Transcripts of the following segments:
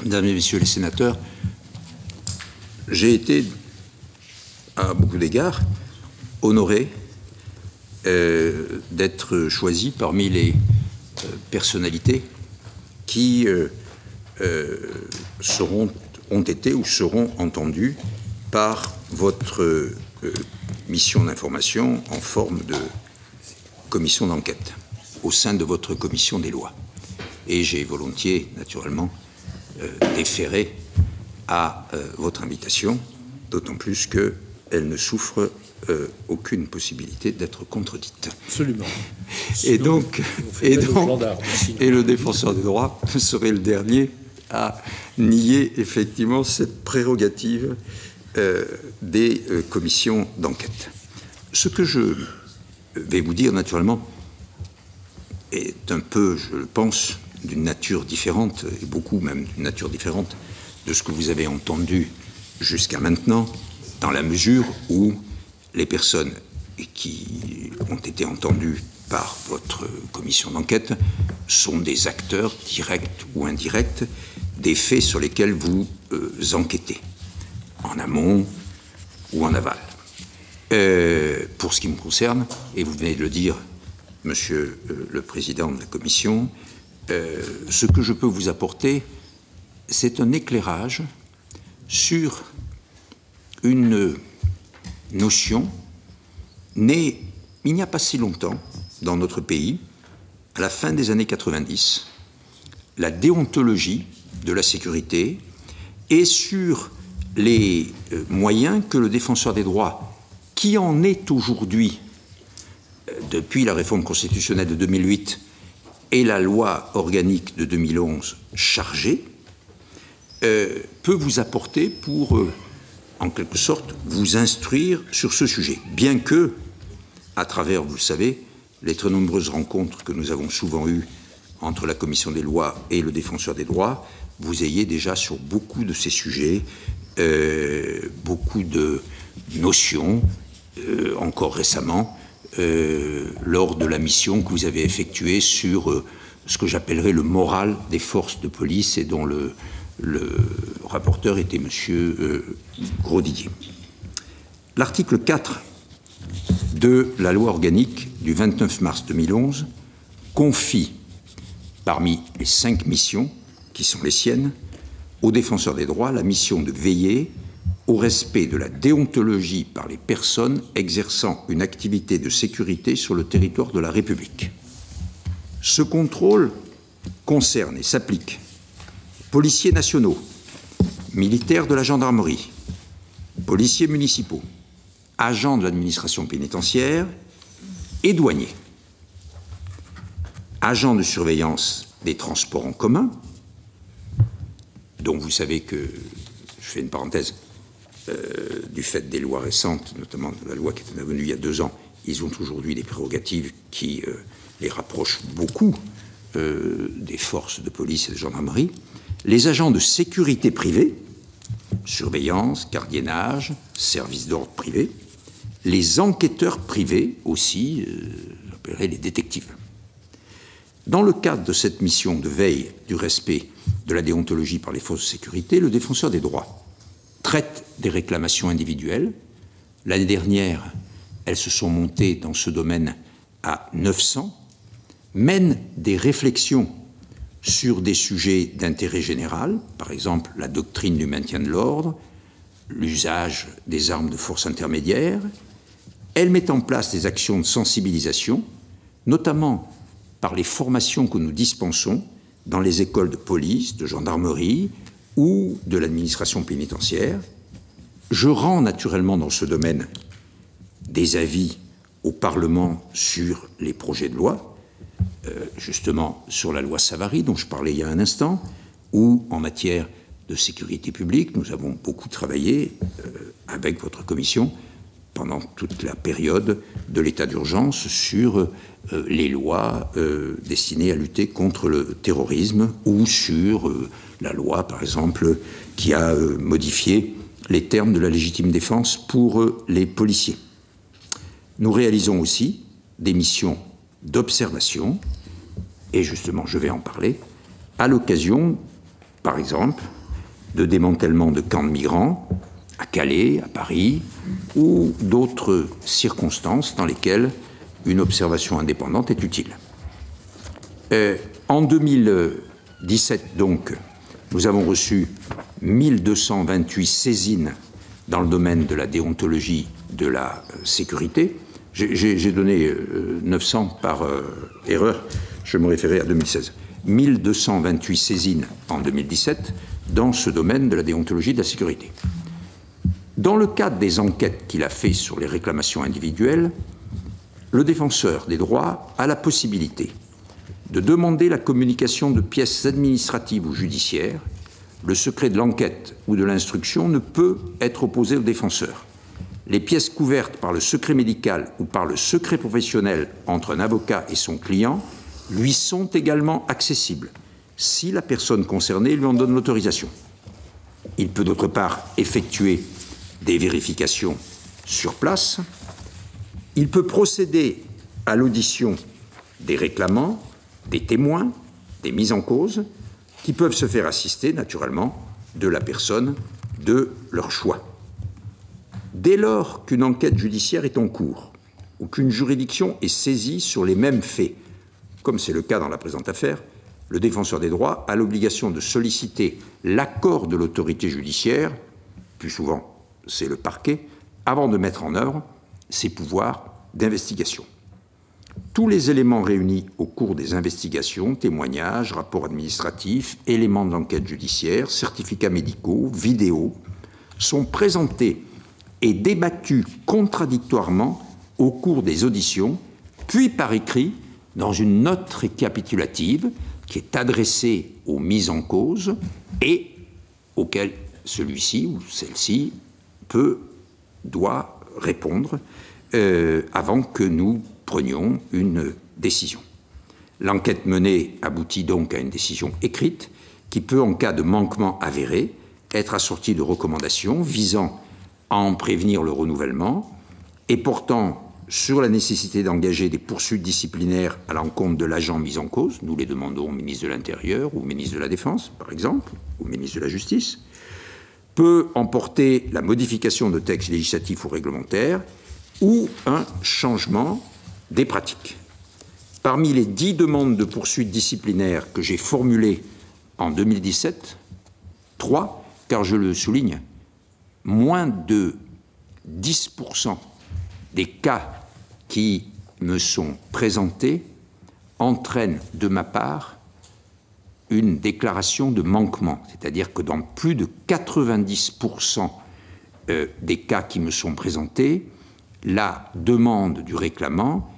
Mesdames et Messieurs les sénateurs, j'ai été, à beaucoup d'égards, honoré d'être choisi parmi les personnalités qui ont été ou seront entendues par votre mission d'information en forme de commission d'enquête au sein de votre commission des lois. Et j'ai volontiers, naturellement, déféré à votre invitation, d'autant plus qu'elle ne souffre aucune possibilité d'être contredite. Absolument. Et le défenseur des droits serait le dernier à nier effectivement cette prérogative des commissions d'enquête. Ce que je vais vous dire, naturellement, est un peu, je le pense, d'une nature différente, et beaucoup même d'une nature différente de ce que vous avez entendu jusqu'à maintenant, dans la mesure où les personnes qui ont été entendues par votre commission d'enquête sont des acteurs directs ou indirects des faits sur lesquels vous enquêtez, en amont ou en aval. Pour ce qui me concerne, et vous venez de le dire, Monsieur le Président de la Commission, ce que je peux vous apporter, c'est un éclairage sur une notion née il n'y a pas si longtemps dans notre pays, à la fin des années 90, la déontologie de la sécurité, et sur les moyens que le défenseur des droits, qui en est aujourd'hui, depuis la réforme constitutionnelle de 2008 et la loi organique de 2011 chargée, peut vous apporter pour, en quelque sorte, vous instruire sur ce sujet. Bien que, à travers, vous le savez, les très nombreuses rencontres que nous avons souvent eues entre la Commission des lois et le Défenseur des droits, vous ayez déjà sur beaucoup de ces sujets, beaucoup de notions, encore récemment, lors de la mission que vous avez effectuée sur ce que j'appellerais le moral des forces de police et dont le rapporteur était M. Grosdidier. L'article 4 de la loi organique du 29 mars 2011 confie, parmi les 5 missions qui sont les siennes, au défenseur des droits la mission de veiller au respect de la déontologie par les personnes exerçant une activité de sécurité sur le territoire de la République. Ce contrôle concerne et s'applique aux policiers nationaux, militaires de la gendarmerie, policiers municipaux, agents de l'administration pénitentiaire et douaniers, agents de surveillance des transports en commun, dont vous savez que, je fais une parenthèse, du fait des lois récentes, notamment de la loi qui est intervenue il y a 2 ans, ils ont aujourd'hui des prérogatives qui les rapprochent beaucoup des forces de police et de gendarmerie, les agents de sécurité privée, surveillance, gardiennage, services d'ordre privé, les enquêteurs privés aussi, j'appellerais les détectives. Dans le cadre de cette mission de veille du respect de la déontologie par les forces de sécurité, le défenseur des droits traite des réclamations individuelles. L'année dernière, elles se sont montées dans ce domaine à 900, mène des réflexions sur des sujets d'intérêt général, par exemple la doctrine du maintien de l'ordre, l'usage des armes de force intermédiaire. Elle met en place des actions de sensibilisation, notamment par les formations que nous dispensons dans les écoles de police, de gendarmerie ou de l'administration pénitentiaire. Je rends naturellement dans ce domaine des avis au Parlement sur les projets de loi, justement sur la loi Savary dont je parlais il y a un instant, ou en matière de sécurité publique. Nous avons beaucoup travaillé avec votre commission pendant toute la période de l'état d'urgence sur les lois destinées à lutter contre le terrorisme ou sur la loi, par exemple, qui a modifié les termes de la légitime défense pour les policiers. Nous réalisons aussi des missions d'observation, et justement, je vais en parler, à l'occasion par exemple, de démantèlement de camps de migrants à Calais, à Paris, ou d'autres circonstances dans lesquelles une observation indépendante est utile. En 2017, donc, nous avons reçu 1228 saisines dans le domaine de la déontologie de la sécurité. J'ai donné 900 par erreur, je me référais à 2016. 1228 saisines en 2017 dans ce domaine de la déontologie de la sécurité. Dans le cadre des enquêtes qu'il a fait sur les réclamations individuelles, le défenseur des droits a la possibilité de demander la communication de pièces administratives ou judiciaires. Le secret de l'enquête ou de l'instruction ne peut être opposé au défenseur. Les pièces couvertes par le secret médical ou par le secret professionnel entre un avocat et son client lui sont également accessibles, si la personne concernée lui en donne l'autorisation. Il peut d'autre part effectuer des vérifications sur place. Il peut procéder à l'audition des réclamants, des témoins, des mises en cause, qui peuvent se faire assister, naturellement, de la personne de leur choix. Dès lors qu'une enquête judiciaire est en cours ou qu'une juridiction est saisie sur les mêmes faits, comme c'est le cas dans la présente affaire, le défenseur des droits a l'obligation de solliciter l'accord de l'autorité judiciaire, plus souvent c'est le parquet, avant de mettre en œuvre ses pouvoirs d'investigation. Tous les éléments réunis au cours des investigations, témoignages, rapports administratifs, éléments de l'enquête judiciaire, certificats médicaux, vidéos, sont présentés et débattus contradictoirement au cours des auditions, puis par écrit dans une note récapitulative qui est adressée aux mises en cause et auquel celui-ci ou celle-ci doit répondre avant que nous prenions une décision. L'enquête menée aboutit donc à une décision écrite qui peut, en cas de manquement avéré, être assortie de recommandations visant à en prévenir le renouvellement et portant sur la nécessité d'engager des poursuites disciplinaires à l'encontre de l'agent mis en cause. Nous les demandons au ministre de l'Intérieur ou au ministre de la Défense, par exemple, ou au ministre de la Justice, peut emporter la modification de textes législatifs ou réglementaires ou un changement des pratiques. Parmi les 10 demandes de poursuites disciplinaires que j'ai formulées en 2017, 3, car je le souligne, moins de 10% des cas qui me sont présentés entraînent de ma part une déclaration de manquement, c'est-à-dire que dans plus de 90% des cas qui me sont présentés, la demande du réclamant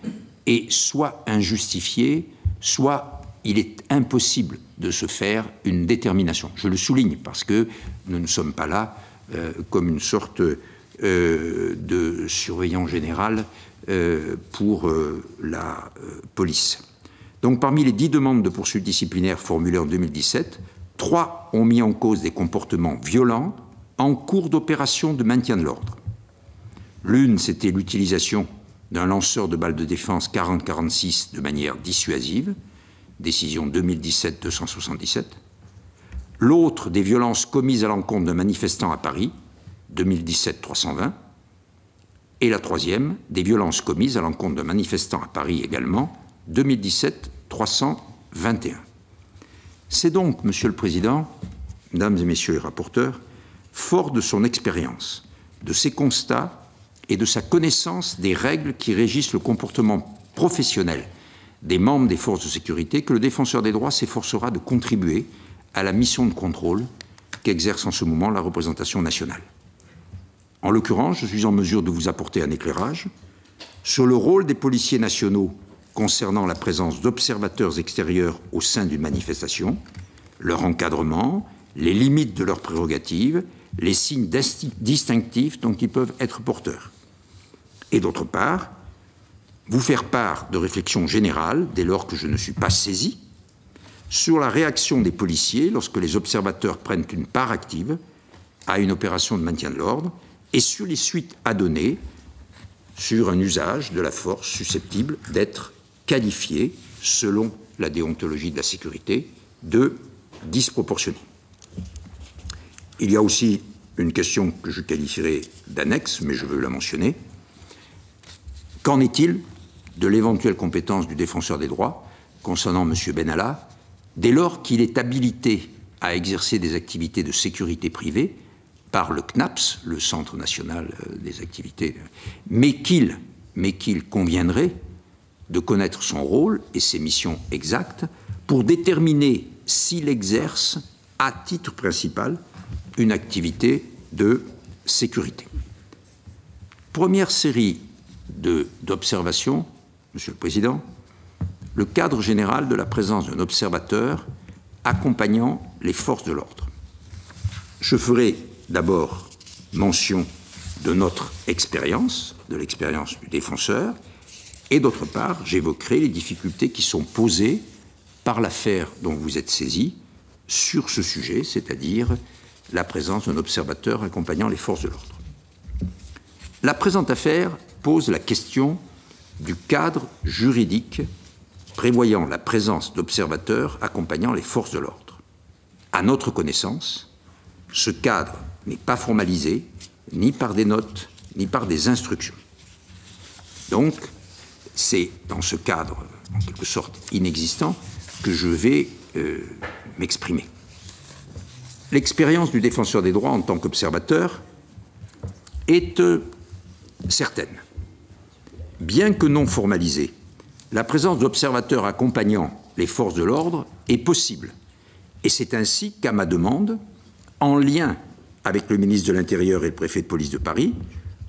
est soit injustifiée, soit il est impossible de se faire une détermination. Je le souligne parce que nous ne sommes pas là comme une sorte de surveillant général pour la police. Donc parmi les 10 demandes de poursuite disciplinaire formulées en 2017, 3 ont mis en cause des comportements violents en cours d'opération de maintien de l'ordre. L'une, c'était l'utilisation d'un lanceur de balles de défense 40-46 de manière dissuasive, décision 2017-277. L'autre, des violences commises à l'encontre d'un manifestant à Paris, 2017-320. Et la troisième, des violences commises à l'encontre d'un manifestant à Paris également, 2017-321. C'est donc, Monsieur le Président, Mesdames et Messieurs les rapporteurs, fort de son expérience, de ses constats et de sa connaissance des règles qui régissent le comportement professionnel des membres des forces de sécurité que le défenseur des droits s'efforcera de contribuer à la mission de contrôle qu'exerce en ce moment la représentation nationale. En l'occurrence, je suis en mesure de vous apporter un éclairage sur le rôle des policiers nationaux concernant la présence d'observateurs extérieurs au sein d'une manifestation, leur encadrement, les limites de leurs prérogatives, les signes distinctifs dont ils peuvent être porteurs. Et d'autre part, vous faire part de réflexions générales, dès lors que je ne suis pas saisi, sur la réaction des policiers lorsque les observateurs prennent une part active à une opération de maintien de l'ordre et sur les suites à donner sur un usage de la force susceptible d'être qualifié, selon la déontologie de la sécurité, de disproportionné. Il y a aussi une question que je qualifierais d'annexe, mais je veux la mentionner. Qu'en est-il de l'éventuelle compétence du défenseur des droits concernant M. Benalla, dès lors qu'il est habilité à exercer des activités de sécurité privée par le CNAPS, le Centre national des activités, mais qu'il conviendrait de connaître son rôle et ses missions exactes pour déterminer s'il exerce à titre principal une activité de sécurité. Première série d'observations, Monsieur le Président, le cadre général de la présence d'un observateur accompagnant les forces de l'ordre. Je ferai d'abord mention de notre expérience, de l'expérience du défenseur, et d'autre part, j'évoquerai les difficultés qui sont posées par l'affaire dont vous êtes saisi sur ce sujet, c'est-à-dire la présence d'un observateur accompagnant les forces de l'ordre. La présente affaire pose la question du cadre juridique prévoyant la présence d'observateurs accompagnant les forces de l'ordre. À notre connaissance, ce cadre n'est pas formalisé ni par des notes, ni par des instructions. Donc, c'est dans ce cadre, en quelque sorte inexistant, que je vais m'exprimer. L'expérience du défenseur des droits en tant qu'observateur est certaine. Bien que non formalisée, la présence d'observateurs accompagnant les forces de l'ordre est possible. Et c'est ainsi qu'à ma demande, en lien avec le ministre de l'Intérieur et le préfet de police de Paris,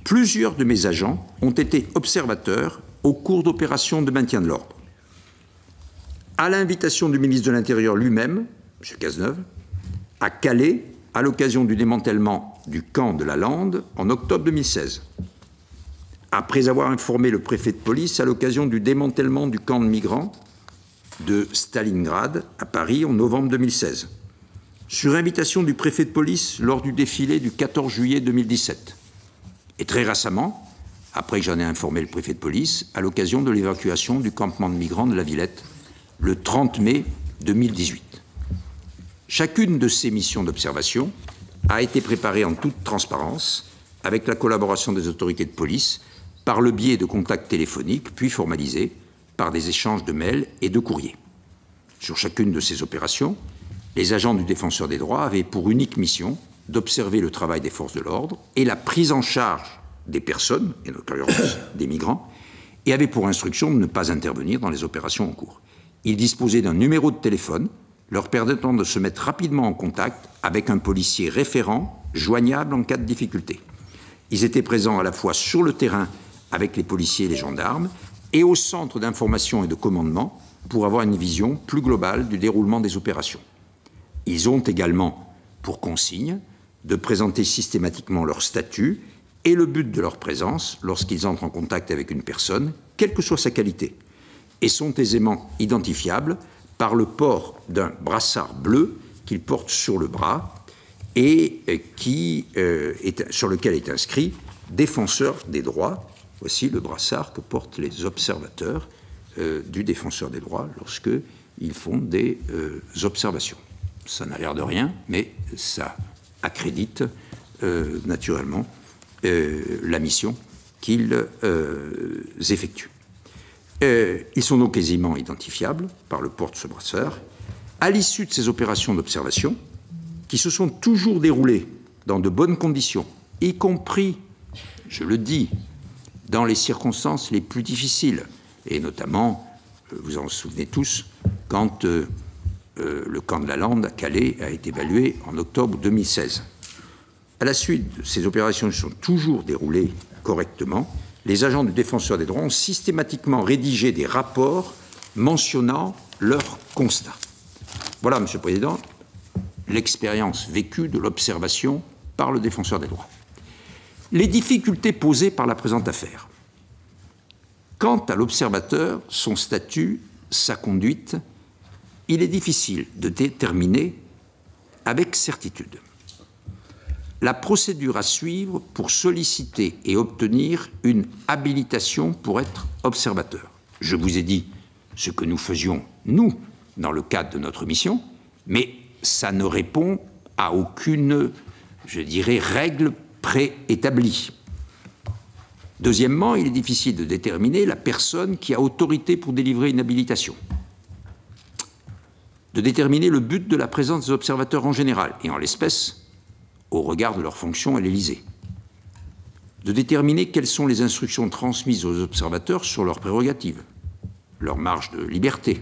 plusieurs de mes agents ont été observateurs au cours d'opérations de maintien de l'ordre. À l'invitation du ministre de l'Intérieur lui-même, M. Cazeneuve, à Calais, à l'occasion du démantèlement du camp de la Lande en octobre 2016. Après avoir informé le préfet de police à l'occasion du démantèlement du camp de migrants de Stalingrad à Paris en novembre 2016. Sur invitation du préfet de police lors du défilé du 14 juillet 2017. Et très récemment, après que j'en ai informé le préfet de police, à l'occasion de l'évacuation du campement de migrants de la Villette, le 30 mai 2018. Chacune de ces missions d'observation a été préparée en toute transparence, avec la collaboration des autorités de police, par le biais de contacts téléphoniques, puis formalisés par des échanges de mails et de courriers. Sur chacune de ces opérations, les agents du défenseur des droits avaient pour unique mission d'observer le travail des forces de l'ordre et la prise en charge des personnes, et notamment des migrants, et avaient pour instruction de ne pas intervenir dans les opérations en cours. Ils disposaient d'un numéro de téléphone leur permettant de se mettre rapidement en contact avec un policier référent, joignable en cas de difficulté. Ils étaient présents à la fois sur le terrain avec les policiers et les gendarmes et au centre d'information et de commandement pour avoir une vision plus globale du déroulement des opérations. Ils ont également pour consigne de présenter systématiquement leur statut et le but de leur présence lorsqu'ils entrent en contact avec une personne, quelle que soit sa qualité, et sont aisément identifiables par le port d'un brassard bleu qu'ils portent sur le bras et sur lequel est inscrit « Défenseur des droits ». Voici le brassard que portent les observateurs du défenseur des droits lorsqu'ils font des observations. Ça n'a l'air de rien, mais ça accrédite naturellement la mission qu'ils effectuent. Ils sont donc aisément identifiables par le port de ce brassard. À l'issue de ces opérations d'observation, qui se sont toujours déroulées dans de bonnes conditions, y compris, je le dis, dans les circonstances les plus difficiles, et notamment, vous en souvenez tous, quand le camp de la Lande à Calais a été évalué en octobre 2016. À la suite de ces opérations qui sont toujours déroulées correctement, les agents du défenseur des droits ont systématiquement rédigé des rapports mentionnant leurs constats. Voilà, Monsieur le Président, l'expérience vécue de l'observation par le défenseur des droits. Les difficultés posées par la présente affaire. Quant à l'observateur, son statut, sa conduite, il est difficile de déterminer avec certitude la procédure à suivre pour solliciter et obtenir une habilitation pour être observateur. Je vous ai dit ce que nous faisions, nous, dans le cadre de notre mission, mais ça ne répond à aucune je dirais, règles préétablies. Deuxièmement, il est difficile de déterminer la personne qui a autorité pour délivrer une habilitation, de déterminer le but de la présence des observateurs en général, et en l'espèce, au regard de leur fonction à l'Élysée, de déterminer quelles sont les instructions transmises aux observateurs sur leurs prérogatives, leur marge de liberté,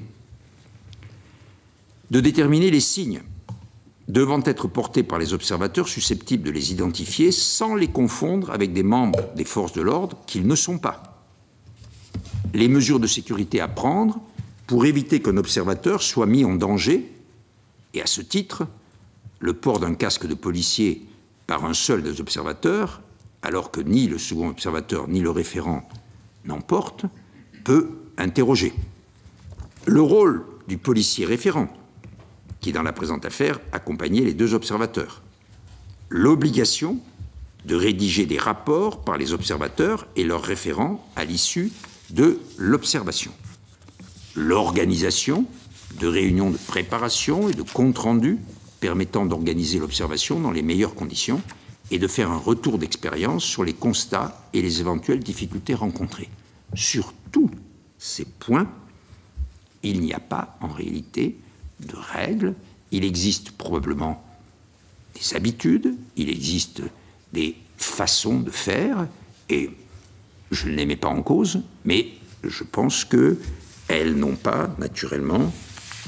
de déterminer les signes devant être portés par les observateurs susceptibles de les identifier sans les confondre avec des membres des forces de l'ordre qu'ils ne sont pas, les mesures de sécurité à prendre pour éviter qu'un observateur soit mis en danger, et à ce titre, le port d'un casque de policier par un seul des observateurs, alors que ni le second observateur ni le référent n'en portent, peut interroger. Le rôle du policier référent, qui dans la présente affaire accompagnait les deux observateurs. L'obligation de rédiger des rapports par les observateurs et leurs référents à l'issue de l'observation. L'organisation de réunions de préparation et de compte-rendu permettant d'organiser l'observation dans les meilleures conditions et de faire un retour d'expérience sur les constats et les éventuelles difficultés rencontrées. Sur tous ces points, il n'y a pas en réalité de règles. Il existe probablement des habitudes, il existe des façons de faire, et je ne les mets pas en cause, mais je pense qu'elles n'ont pas naturellement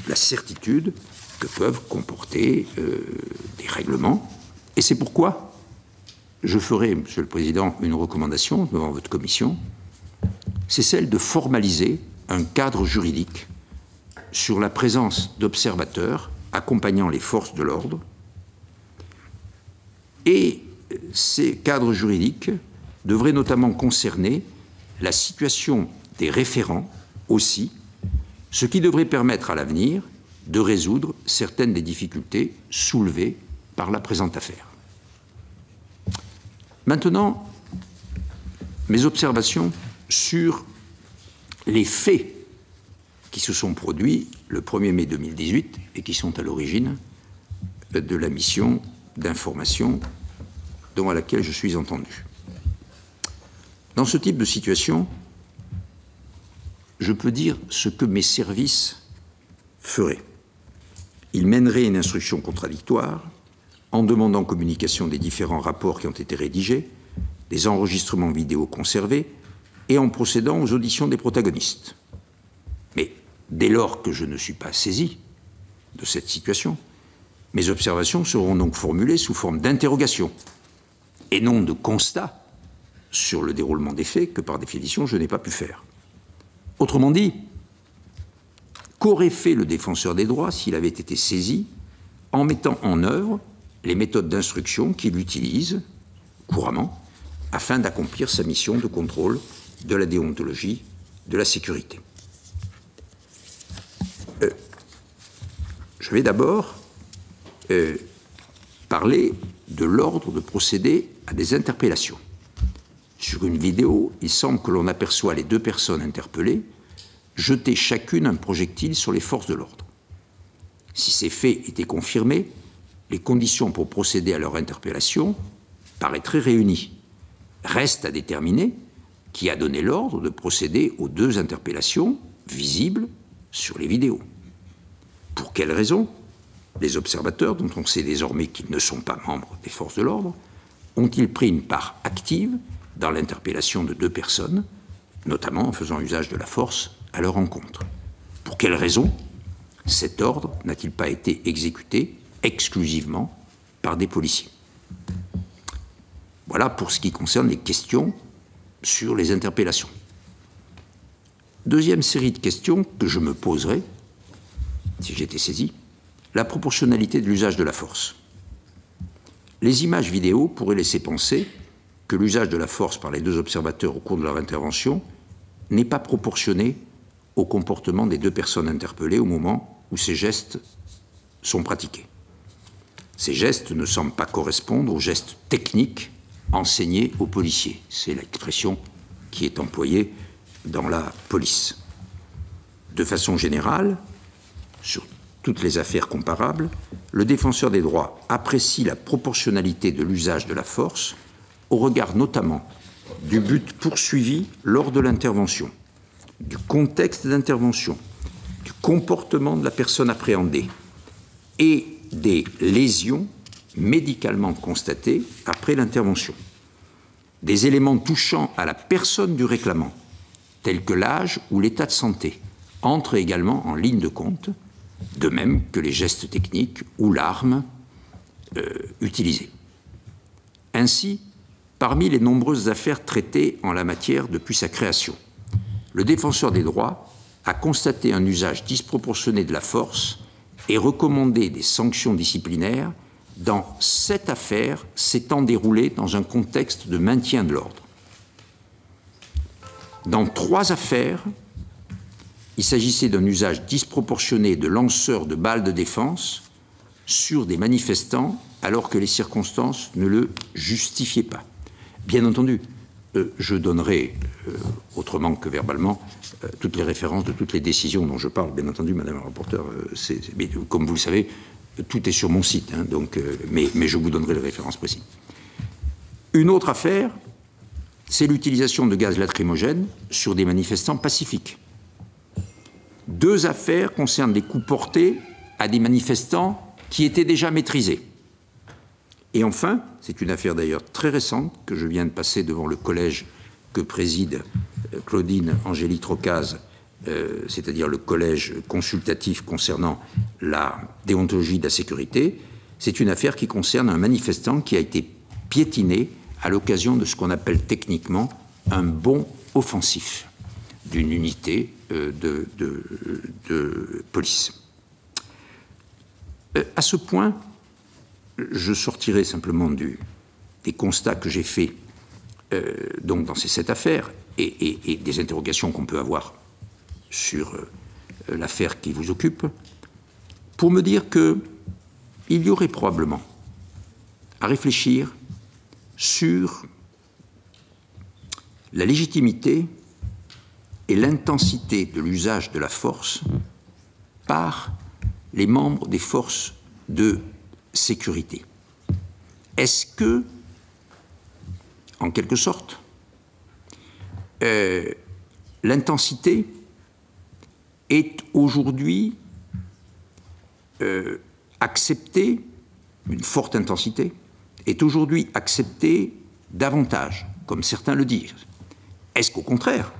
la certitude que peuvent comporter des règlements. Et c'est pourquoi je ferai, Monsieur le Président, une recommandation devant votre commission, c'est celle de formaliser un cadre juridique sur la présence d'observateurs accompagnant les forces de l'ordre. Et ces cadres juridiques devraient notamment concerner la situation des référents aussi, ce qui devrait permettre à l'avenir de résoudre certaines des difficultés soulevées par la présente affaire. Maintenant, mes observations sur les faits qui se sont produits le 1er mai 2018 et qui sont à l'origine de la mission d'information devant laquelle je suis entendu. Dans ce type de situation, je peux dire ce que mes services feraient. Ils mèneraient une instruction contradictoire en demandant communication des différents rapports qui ont été rédigés, des enregistrements vidéo conservés et en procédant aux auditions des protagonistes. Mais dès lors que je ne suis pas saisi de cette situation, mes observations seront donc formulées sous forme d'interrogation et non de constat sur le déroulement des faits que, par définition, je n'ai pas pu faire. Autrement dit, qu'aurait fait le défenseur des droits s'il avait été saisi en mettant en œuvre les méthodes d'instruction qu'il utilise couramment afin d'accomplir sa mission de contrôle de la déontologie de la sécurité? Je vais d'abord parler de l'ordre de procéder à des interpellations. Sur une vidéo, il semble que l'on aperçoit les deux personnes interpellées jeter chacune un projectile sur les forces de l'ordre. Si ces faits étaient confirmés, les conditions pour procéder à leur interpellation paraîtraient réunies. Reste à déterminer qui a donné l'ordre de procéder aux deux interpellations visibles sur les vidéos. Pour quelles raisons les observateurs, dont on sait désormais qu'ils ne sont pas membres des forces de l'ordre, ont-ils pris une part active dans l'interpellation de deux personnes, notamment en faisant usage de la force à leur encontre? Pour quelles raisons cet ordre n'a-t-il pas été exécuté exclusivement par des policiers? Voilà pour ce qui concerne les questions sur les interpellations. Deuxième série de questions que je me poserai, si j'étais saisi, la proportionnalité de l'usage de la force. Les images vidéo pourraient laisser penser que l'usage de la force par les deux observateurs au cours de leur intervention n'est pas proportionné au comportement des deux personnes interpellées au moment où ces gestes sont pratiqués. Ces gestes ne semblent pas correspondre aux gestes techniques enseignés aux policiers. C'est l'expression qui est employée dans la police. De façon générale, sur toutes les affaires comparables, le défenseur des droits apprécie la proportionnalité de l'usage de la force au regard notamment du but poursuivi lors de l'intervention, du contexte d'intervention, du comportement de la personne appréhendée et des lésions médicalement constatées après l'intervention. Des éléments touchant à la personne du réclamant, tels que l'âge ou l'état de santé, entrent également en ligne de compte, de même que les gestes techniques ou l'arme utilisée. Ainsi, parmi les nombreuses affaires traitées en la matière depuis sa création, le défenseur des droits a constaté un usage disproportionné de la force et recommandé des sanctions disciplinaires dans 7 affaires s'étant déroulées dans un contexte de maintien de l'ordre. Dans 3 affaires, il s'agissait d'un usage disproportionné de lanceurs de balles de défense sur des manifestants alors que les circonstances ne le justifiaient pas. Bien entendu, je donnerai, autrement que verbalement, toutes les références de toutes les décisions dont je parle. Bien entendu, Madame la rapporteure, mais comme vous le savez, tout est sur mon site, hein, donc, mais je vous donnerai les références précises. Une autre affaire, c'est l'utilisation de gaz lacrymogène sur des manifestants pacifiques. 2 affaires concernent des coups portés à des manifestants qui étaient déjà maîtrisés. Et enfin, c'est une affaire d'ailleurs très récente que je viens de passer devant le collège que préside Claudine Angélie Trocaz, c'est-à-dire le collège consultatif concernant la déontologie de la sécurité. C'est une affaire qui concerne un manifestant qui a été piétiné à l'occasion de ce qu'on appelle techniquement un bond offensif d'une unité de police. À ce point, je sortirai simplement des constats que j'ai faits donc dans ces 7 affaires et des interrogations qu'on peut avoir sur l'affaire qui vous occupe, pour me dire qu'il y aurait probablement à réfléchir sur la légitimité et l'intensité de l'usage de la force par les membres des forces de sécurité. Est-ce que, en quelque sorte, l'intensité est aujourd'hui acceptée, une forte intensité, est aujourd'hui acceptée davantage, comme certains le disent? Est-ce qu'au contraire,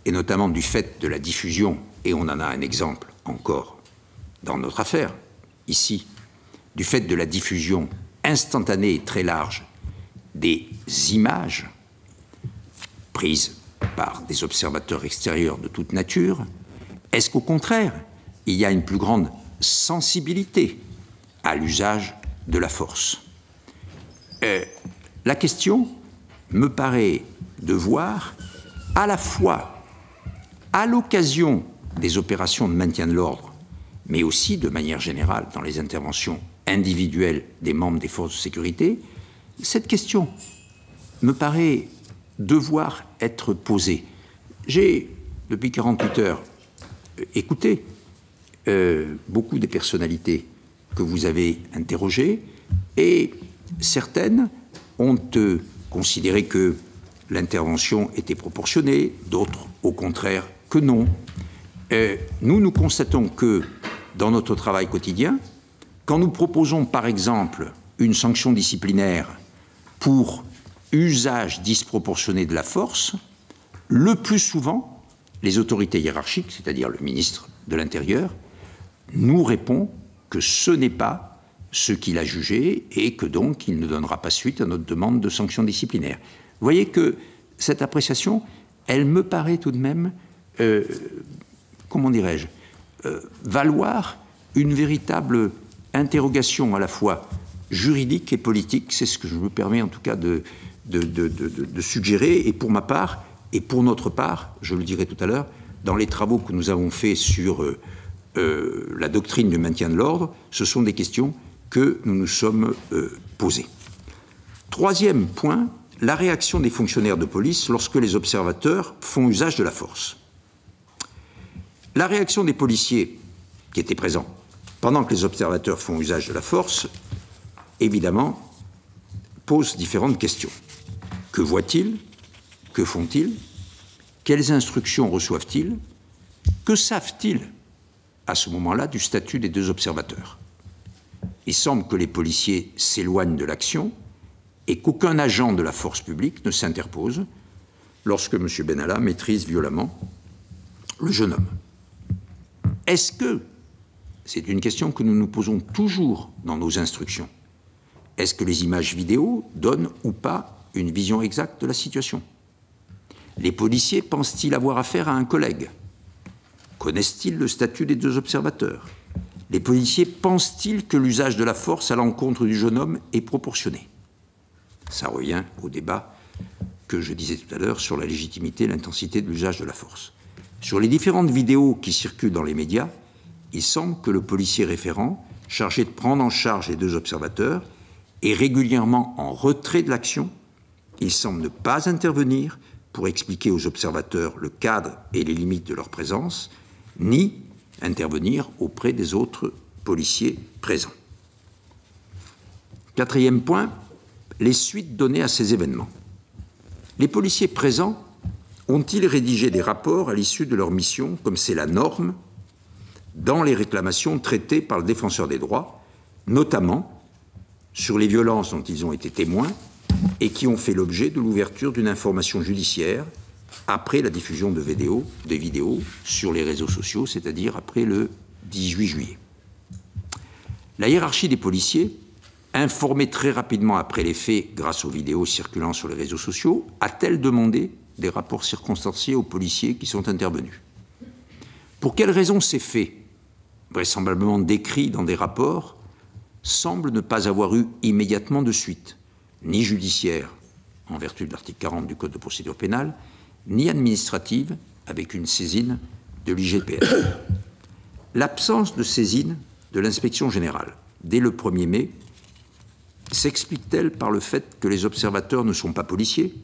et notamment du fait de la diffusion, et on en a un exemple encore dans notre affaire, ici, du fait de la diffusion instantanée et très large des images prises par des observateurs extérieurs de toute nature, est-ce qu'au contraire, il y a une plus grande sensibilité à l'usage de la force? La question me paraît devoir, à la fois, à l'occasion des opérations de maintien de l'ordre, mais aussi de manière générale dans les interventions individuelles des membres des forces de sécurité, cette question me paraît devoir être posée. J'ai, depuis 48 heures, écouté beaucoup des personnalités que vous avez interrogées, et certaines ont considéré que l'intervention était proportionnée, d'autres, au contraire, que non. Nous constatons que, dans notre travail quotidien, quand nous proposons, par exemple, une sanction disciplinaire pour usage disproportionné de la force, le plus souvent, les autorités hiérarchiques, c'est-à-dire le ministre de l'Intérieur, nous répond que ce n'est pas ce qu'il a jugé et que donc il ne donnera pas suite à notre demande de sanction disciplinaire. Vous voyez que cette appréciation, elle me paraît tout de même, comment dirais-je, valoir une véritable interrogation à la fois juridique et politique. C'est ce que je me permets en tout cas de suggérer. Et pour ma part, et pour notre part, je le dirai tout à l'heure, dans les travaux que nous avons faits sur la doctrine du maintien de l'ordre, ce sont des questions que nous nous sommes posées. Troisième point, la réaction des fonctionnaires de police lorsque les observateurs font usage de la force. La réaction des policiers qui était présent pendant que les observateurs font usage de la force, évidemment, pose différentes questions. Que voient-ils? Que font-ils? Quelles instructions reçoivent-ils? Que savent-ils à ce moment-là du statut des deux observateurs? Il semble que les policiers s'éloignent de l'action et qu'aucun agent de la force publique ne s'interpose lorsque M. Benalla maîtrise violemment le jeune homme. Est-ce que, c'est une question que nous nous posons toujours dans nos instructions, est-ce que les images vidéo donnent ou pas une vision exacte de la situation? Les policiers pensent-ils avoir affaire à un collègue? Connaissent-ils le statut des deux observateurs? Les policiers pensent-ils que l'usage de la force à l'encontre du jeune homme est proportionné? Ça revient au débat que je disais tout à l'heure sur la légitimité et l'intensité de l'usage de la force. Sur les différentes vidéos qui circulent dans les médias, il semble que le policier référent, chargé de prendre en charge les deux observateurs, est régulièrement en retrait de l'action. Il semble ne pas intervenir pour expliquer aux observateurs le cadre et les limites de leur présence, ni intervenir auprès des autres policiers présents. Quatrième point, les suites données à ces événements. Les policiers présents ont-ils rédigé des rapports à l'issue de leur mission, comme c'est la norme, dans les réclamations traitées par le défenseur des droits, notamment sur les violences dont ils ont été témoins et qui ont fait l'objet de l'ouverture d'une information judiciaire après la diffusion des vidéos sur les réseaux sociaux, c'est-à-dire après le 18 juillet. La hiérarchie des policiers, informée très rapidement après les faits grâce aux vidéos circulant sur les réseaux sociaux, a-t-elle demandé des rapports circonstanciés aux policiers qui sont intervenus? Pour quelles raisons ces faits, vraisemblablement décrits dans des rapports, semblent ne pas avoir eu immédiatement de suite, ni judiciaire, en vertu de l'article 40 du Code de procédure pénale, ni administrative, avec une saisine de l'IGPN? L'absence de saisine de l'inspection générale, dès le 1er mai, s'explique-t-elle par le fait que les observateurs ne sont pas policiers,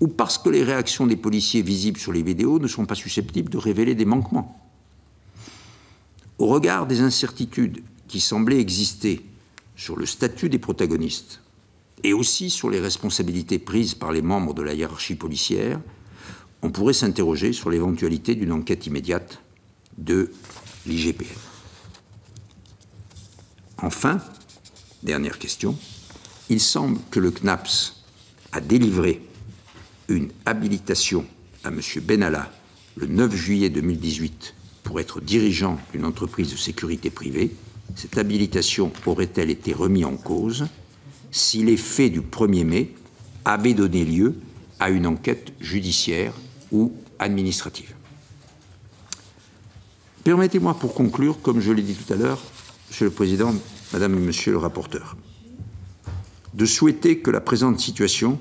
ou parce que les réactions des policiers visibles sur les vidéos ne sont pas susceptibles de révéler des manquements? Au regard des incertitudes qui semblaient exister sur le statut des protagonistes et aussi sur les responsabilités prises par les membres de la hiérarchie policière, on pourrait s'interroger sur l'éventualité d'une enquête immédiate de l'IGPN. Enfin, dernière question, il semble que le CNAPS a délivré une habilitation à M. Benalla le 9 juillet 2018 pour être dirigeant d'une entreprise de sécurité privée. Cette habilitation aurait-elle été remise en cause si les faits du 1er mai avaient donné lieu à une enquête judiciaire ou administrative? Permettez-moi pour conclure, comme je l'ai dit tout à l'heure, Monsieur le Président, Madame et Monsieur le rapporteur, de souhaiter que la présente situation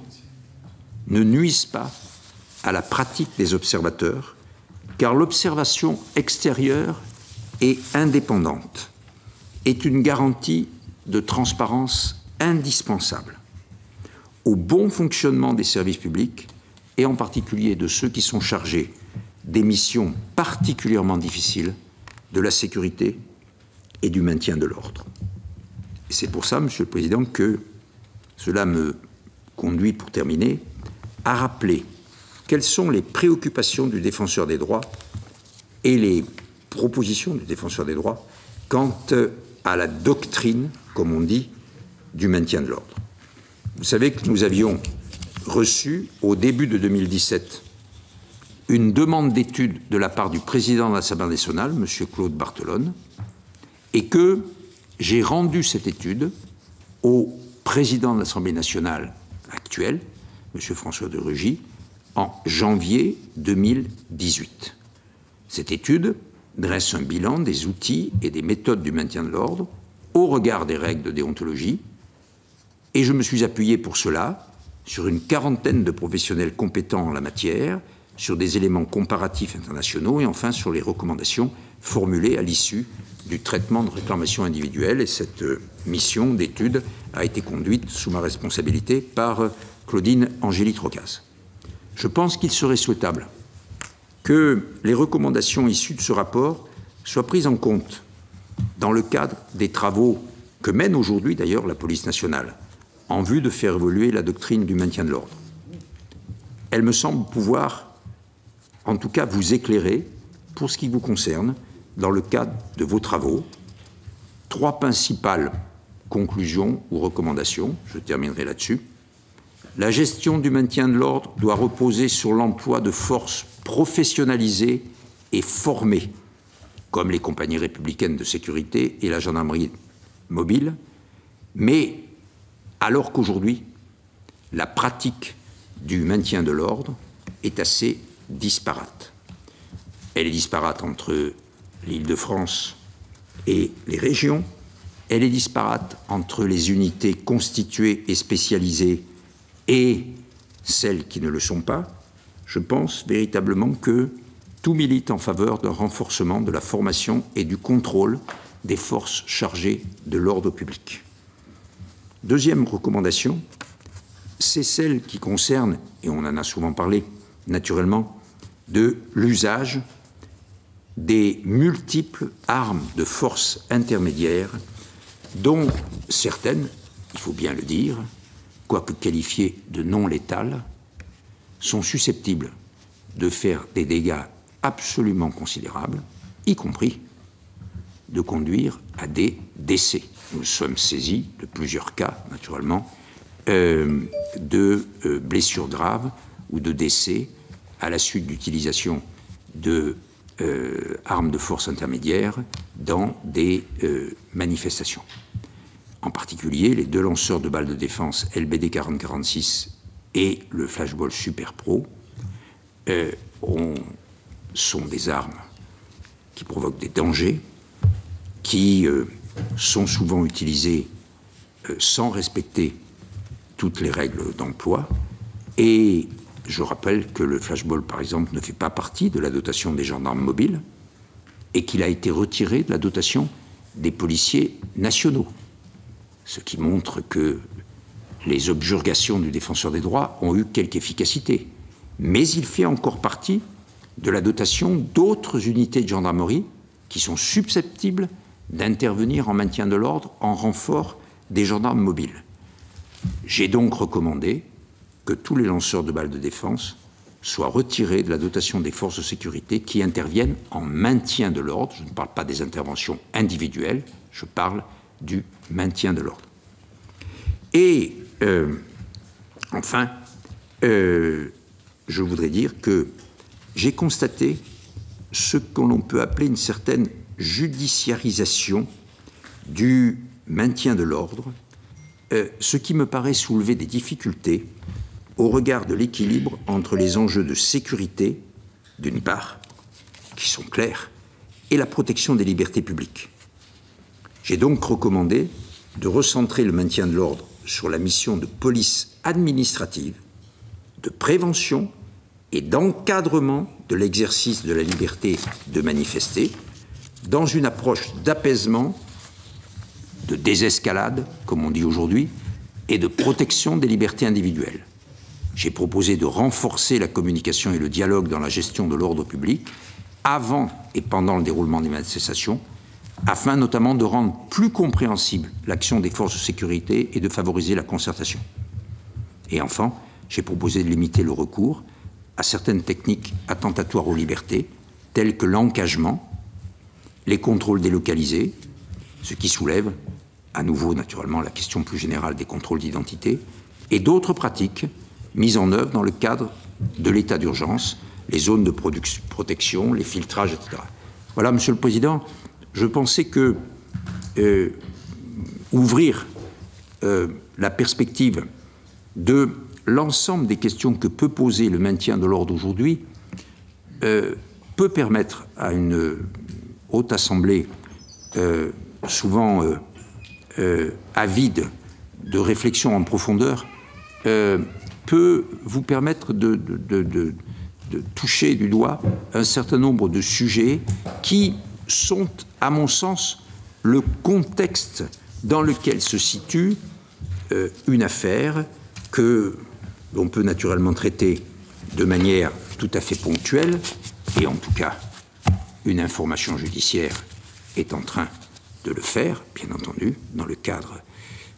ne nuise pas à la pratique des observateurs, car l'observation extérieure et indépendante est une garantie de transparence indispensable au bon fonctionnement des services publics et en particulier de ceux qui sont chargés des missions particulièrement difficiles de la sécurité et du maintien de l'ordre. C'est pour ça, Monsieur le Président, que cela me conduit, pour terminer, à rappeler quelles sont les préoccupations du défenseur des droits et les propositions du défenseur des droits quant à la doctrine, comme on dit, du maintien de l'ordre. Vous savez que nous avions reçu, au début de 2017, une demande d'étude de la part du président de l'Assemblée nationale, M. Claude Barthelone, et que j'ai rendu cette étude au président de l'Assemblée nationale actuel, M. François de Rugy, en janvier 2018. Cette étude dresse un bilan des outils et des méthodes du maintien de l'ordre au regard des règles de déontologie, et je me suis appuyé pour cela sur une quarantaine de professionnels compétents en la matière, sur des éléments comparatifs internationaux et enfin sur les recommandations formulées à l'issue du traitement de réclamations individuelles. Et cette mission d'étude a été conduite sous ma responsabilité par Claudine Angéli-Trocaz. Je pense qu'il serait souhaitable que les recommandations issues de ce rapport soient prises en compte dans le cadre des travaux que mène aujourd'hui d'ailleurs la police nationale en vue de faire évoluer la doctrine du maintien de l'ordre. Elle me semble pouvoir, en tout cas, vous éclairer pour ce qui vous concerne dans le cadre de vos travaux. 3 principales conclusions ou recommandations, je terminerai là-dessus. La gestion du maintien de l'ordre doit reposer sur l'emploi de forces professionnalisées et formées, comme les compagnies républicaines de sécurité et la gendarmerie mobile, mais alors qu'aujourd'hui, la pratique du maintien de l'ordre est assez disparate. Elle est disparate entre l'Île-de-France et les régions, elle est disparate entre les unités constituées et spécialisées et celles qui ne le sont pas. Je pense véritablement que tout milite en faveur d'un renforcement de la formation et du contrôle des forces chargées de l'ordre public. Deuxième recommandation, c'est celle qui concerne, et on en a souvent parlé naturellement, de l'usage des multiples armes de force intermédiaires dont certaines, il faut bien le dire, quoique qualifiées de non létales, sont susceptibles de faire des dégâts absolument considérables, y compris de conduire à des décès. Nous sommes saisis de plusieurs cas, naturellement, de blessures graves ou de décès à la suite d'utilisation de armes de force intermédiaires dans des manifestations. En particulier, les 2 lanceurs de balles de défense LBD 40-46 et le Flashball Super Pro sont des armes qui provoquent des dangers, qui sont souvent utilisées sans respecter toutes les règles d'emploi. Et je rappelle que le flashball, par exemple, ne fait pas partie de la dotation des gendarmes mobiles et qu'il a été retiré de la dotation des policiers nationaux. Ce qui montre que les objurgations du défenseur des droits ont eu quelque efficacité. Mais il fait encore partie de la dotation d'autres unités de gendarmerie qui sont susceptibles d'intervenir en maintien de l'ordre en renfort des gendarmes mobiles. J'ai donc recommandé que tous les lanceurs de balles de défense soient retirés de la dotation des forces de sécurité qui interviennent en maintien de l'ordre. Je ne parle pas des interventions individuelles, je parle du maintien de l'ordre. Et enfin, je voudrais dire que j'ai constaté ce que l'on peut appeler une certaine judiciarisation du maintien de l'ordre, ce qui me paraît soulever des difficultés au regard de l'équilibre entre les enjeux de sécurité, d'une part, qui sont clairs, et la protection des libertés publiques. J'ai donc recommandé de recentrer le maintien de l'ordre sur la mission de police administrative, de prévention et d'encadrement de l'exercice de la liberté de manifester, dans une approche d'apaisement, de désescalade, comme on dit aujourd'hui, et de protection des libertés individuelles. J'ai proposé de renforcer la communication et le dialogue dans la gestion de l'ordre public avant et pendant le déroulement des manifestations, afin notamment de rendre plus compréhensible l'action des forces de sécurité et de favoriser la concertation. Et enfin, j'ai proposé de limiter le recours à certaines techniques attentatoires aux libertés, telles que l'encagement, les contrôles délocalisés, ce qui soulève à nouveau naturellement la question plus générale des contrôles d'identité, et d'autres pratiques mises en œuvre dans le cadre de l'état d'urgence, les zones de protection, les filtrages, etc. Voilà, Monsieur le Président, je pensais que ouvrir la perspective de l'ensemble des questions que peut poser le maintien de l'ordre aujourd'hui peut permettre à une haute assemblée souvent avide de réflexion en profondeur peut vous permettre de toucher du doigt un certain nombre de sujets qui sont, à mon sens, le contexte dans lequel se situe une affaire que l'on peut naturellement traiter de manière tout à fait ponctuelle et en tout cas une information judiciaire est en train de le faire, bien entendu, dans le cadre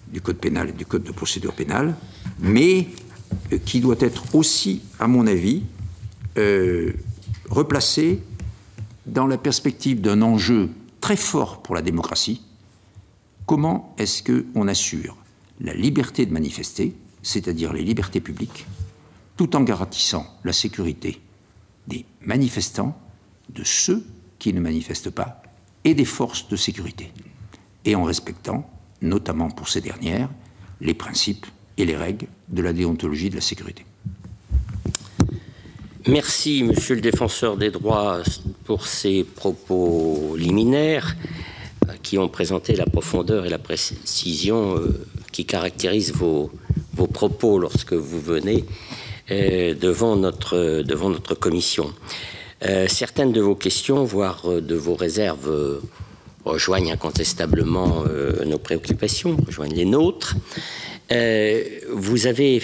du Code pénal et du Code de procédure pénale, mais qui doit être aussi, à mon avis, replacé dans la perspective d'un enjeu très fort pour la démocratie. Comment est-ce qu'on assure la liberté de manifester, c'est-à-dire les libertés publiques, tout en garantissant la sécurité des manifestants, de ceux qui ne manifestent pas, et des forces de sécurité, et en respectant, notamment pour ces dernières, les principes et les règles de la déontologie de la sécurité. Merci, Monsieur le Défenseur des droits, pour ces propos liminaires qui ont présenté la profondeur et la précision qui caractérisent vos propos lorsque vous venez devant notre commission. Certaines de vos questions, voire de vos réserves, rejoignent incontestablement nos préoccupations, rejoignent les nôtres. Vous avez,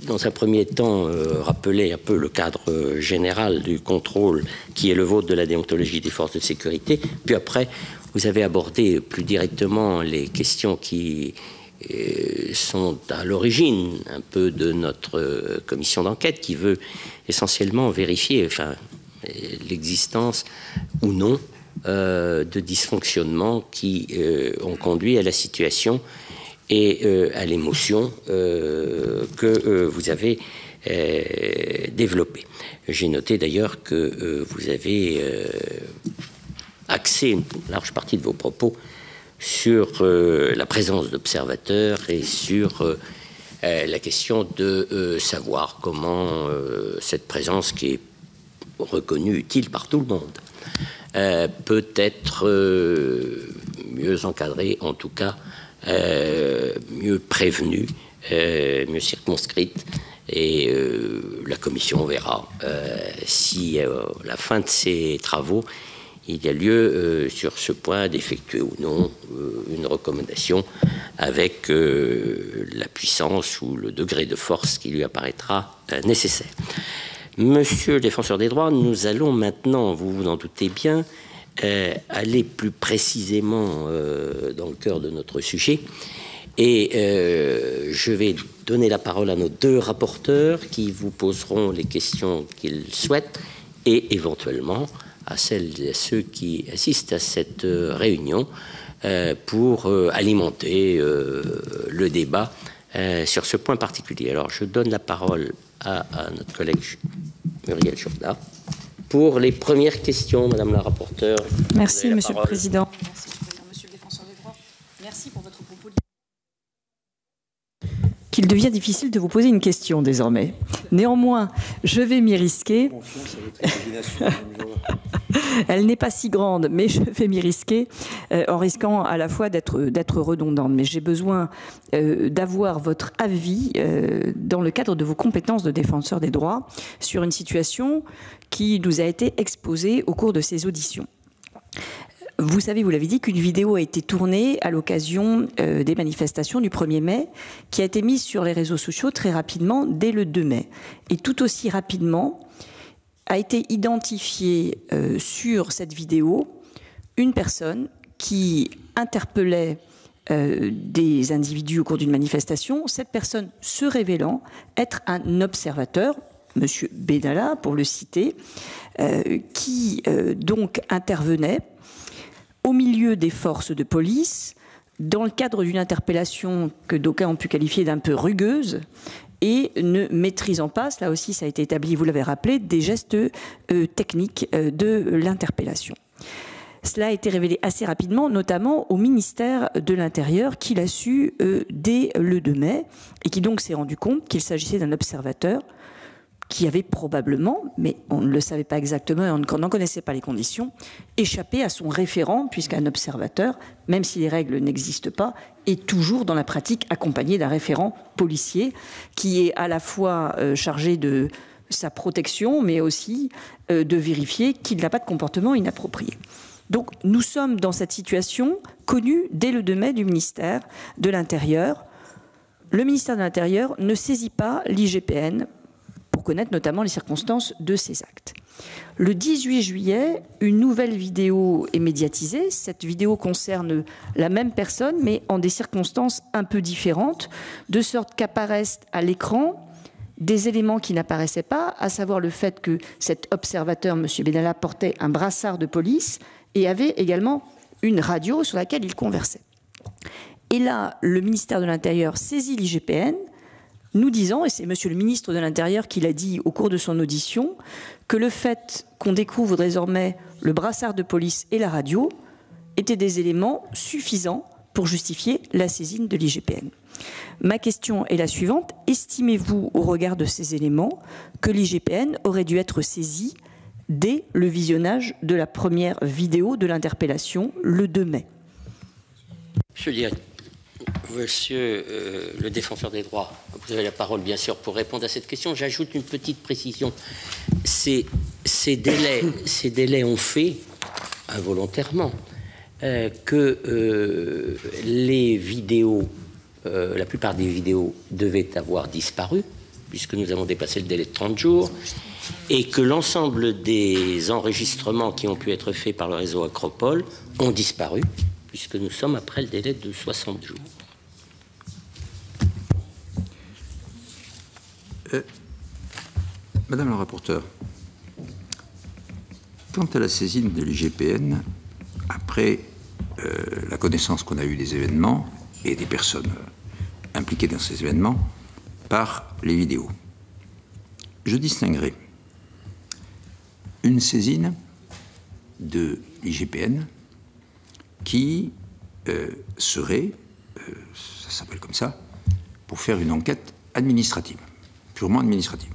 dans un premier temps, rappelé un peu le cadre général du contrôle qui est le vôtre de la déontologie des forces de sécurité, puis après, vous avez abordé plus directement les questions qui sont à l'origine un peu de notre commission d'enquête qui veut essentiellement vérifier l'existence ou non de dysfonctionnements qui ont conduit à la situation et à l'émotion que vous avez développée. J'ai noté d'ailleurs que vous avez axé une large partie de vos propos sur la présence d'observateurs et sur la question de savoir comment cette présence qui est reconnue utile par tout le monde peut être mieux encadrée, en tout cas mieux prévenue, mieux circonscrite. Et la Commission verra si à la fin de ses travaux il y a lieu sur ce point d'effectuer ou non une recommandation avec la puissance ou le degré de force qui lui apparaîtra nécessaire. Monsieur le Défenseur des droits, nous allons maintenant, vous vous en doutez bien, aller plus précisément dans le cœur de notre sujet. Et je vais donner la parole à nos deux rapporteurs qui vous poseront les questions qu'ils souhaitent et éventuellement à celles et à ceux qui assistent à cette réunion pour alimenter le débat sur ce point particulier. Alors, je donne la parole à notre collègue Muriel Jourda pour les premières questions, Madame la rapporteure. Merci, Monsieur le Président. Merci, Monsieur le Défenseur des droits. Merci pour votre propos. Qu'il devient difficile de vous poser une question désormais. Néanmoins, je vais m'y risquer. Elle n'est pas si grande, mais je vais m'y risquer en risquant à la fois d'être redondante. Mais j'ai besoin d'avoir votre avis dans le cadre de vos compétences de défenseur des droits sur une situation qui nous a été exposée au cours de ces auditions. Vous savez, vous l'avez dit, qu'une vidéo a été tournée à l'occasion des manifestations du 1er mai, qui a été mise sur les réseaux sociaux très rapidement, dès le 2 mai. Et tout aussi rapidement, a été identifiée sur cette vidéo une personne qui interpellait des individus au cours d'une manifestation, cette personne se révélant être un observateur, Monsieur Benalla, pour le citer, qui donc intervenait au milieu des forces de police, dans le cadre d'une interpellation que d'aucuns ont pu qualifier d'un peu rugueuse, et ne maîtrisant pas, là aussi ça a été établi, vous l'avez rappelé, des gestes techniques de l'interpellation. Cela a été révélé assez rapidement, notamment au ministère de l'Intérieur, qui l'a su dès le 2 mai, et qui donc s'est rendu compte qu'il s'agissait d'un observateur qui avait probablement, mais on ne le savait pas exactement et on n'en connaissait pas les conditions, échappé à son référent, puisqu'un observateur, même si les règles n'existent pas, est toujours dans la pratique accompagné d'un référent policier qui est à la fois chargé de sa protection, mais aussi de vérifier qu'il n'a pas de comportement inapproprié. Donc nous sommes dans cette situation connue dès le 2 mai du ministère de l'Intérieur. Le ministère de l'Intérieur ne saisit pas l'IGPN pour connaître notamment les circonstances de ces actes. Le 18 juillet, une nouvelle vidéo est médiatisée. Cette vidéo concerne la même personne, mais en des circonstances un peu différentes, de sorte qu'apparaissent à l'écran des éléments qui n'apparaissaient pas, à savoir le fait que cet observateur, M. Benalla, portait un brassard de police et avait également une radio sur laquelle il conversait. Et là, le ministère de l'Intérieur saisit l'IGPN, nous disant, et c'est Monsieur le ministre de l'Intérieur qui l'a dit au cours de son audition, que le fait qu'on découvre désormais le brassard de police et la radio étaient des éléments suffisants pour justifier la saisine de l'IGPN. Ma question est la suivante. Estimez-vous, au regard de ces éléments, que l'IGPN aurait dû être saisie dès le visionnage de la première vidéo de l'interpellation le 2 mai? Monsieur le défenseur des droits, vous avez la parole bien sûr pour répondre à cette question. J'ajoute une petite précision. Ces délais ont fait, involontairement, que les vidéos, la plupart des vidéos devaient avoir disparu, puisque nous avons dépassé le délai de 30 jours, et que l'ensemble des enregistrements qui ont pu être faits par le réseau Acropole ont disparu, puisque nous sommes après le délai de 60 jours. Madame la rapporteure, quant à la saisine de l'IGPN, après la connaissance qu'on a eue des événements et des personnes impliquées dans ces événements par les vidéos, je distinguerai une saisine de l'IGPN qui serait, ça s'appelle comme ça, pour faire une enquête administrative, purement administrative.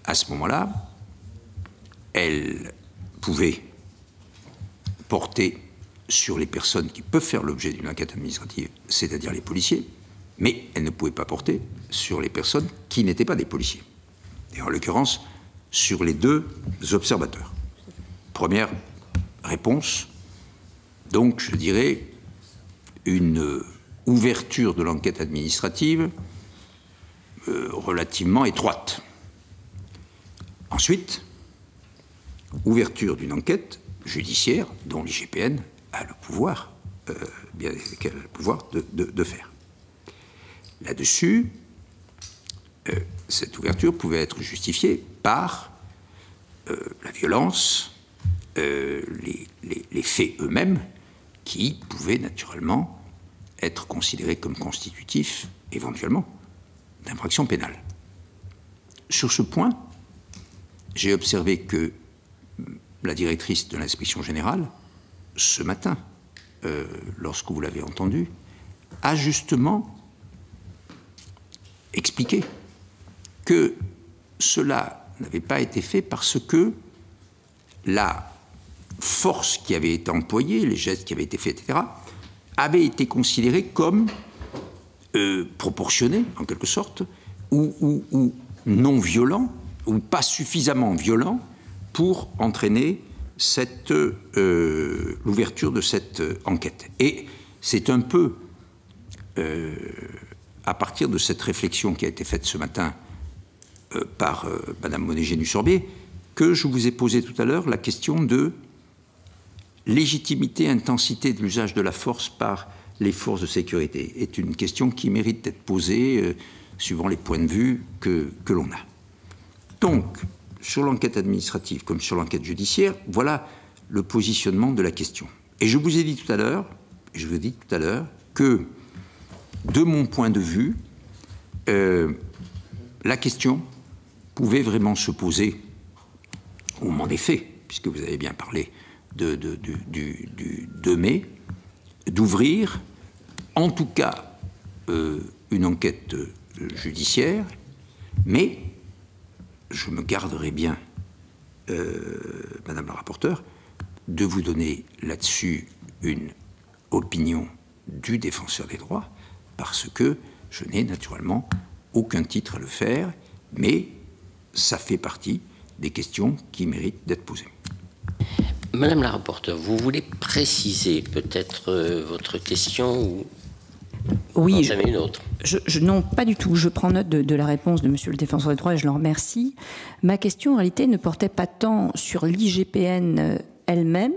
À ce moment-là, elle pouvait porter sur les personnes qui peuvent faire l'objet d'une enquête administrative, c'est-à-dire les policiers, mais elle ne pouvait pas porter sur les personnes qui n'étaient pas des policiers. Et en l'occurrence, sur les deux observateurs. Première réponse, donc je dirais une ouverture de l'enquête administrative relativement étroite. Ensuite, ouverture d'une enquête judiciaire dont l'IGPN a le pouvoir, de faire. Là-dessus, cette ouverture pouvait être justifiée par la violence, les faits eux-mêmes, qui pouvaient naturellement être considérés comme constitutifs, éventuellement, d'infractions pénales. Sur ce point, j'ai observé que la directrice de l'inspection générale, ce matin, lorsque vous l'avez entendu, a justement expliqué que cela n'avait pas été fait parce que la force qui avait été employée, les gestes qui avaient été faits, etc., avaient été considérés comme proportionnés, en quelque sorte, ou non violents, ou pas suffisamment violents pour entraîner l'ouverture de cette enquête. Et c'est un peu à partir de cette réflexion qui a été faite ce matin par Madame Monnet-Génu-Sorbier que je vous ai posé tout à l'heure la question de légitimité, intensité de l'usage de la force par les forces de sécurité. Est une question qui mérite d'être posée suivant les points de vue que l'on a. Donc, sur l'enquête administrative comme sur l'enquête judiciaire, voilà le positionnement de la question. Et je vous ai dit tout à l'heure, que, de mon point de vue, la question pouvait vraiment se poser au moment des faits, puisque vous avez bien parlé du 2 mai, d'ouvrir, en tout cas, une enquête judiciaire, mais je me garderai bien, Madame la rapporteure, de vous donner là-dessus une opinion du défenseur des droits, parce que je n'ai naturellement aucun titre à le faire, mais ça fait partie des questions qui méritent d'être posées. Madame la rapporteure, vous voulez préciser peut-être votre question ou Oui, j'en avais une autre. Non, pas du tout. Je prends note de la réponse de Monsieur le Défenseur des droits et je l'en remercie. Ma question, en réalité, ne portait pas tant sur l'IGPN elle-même,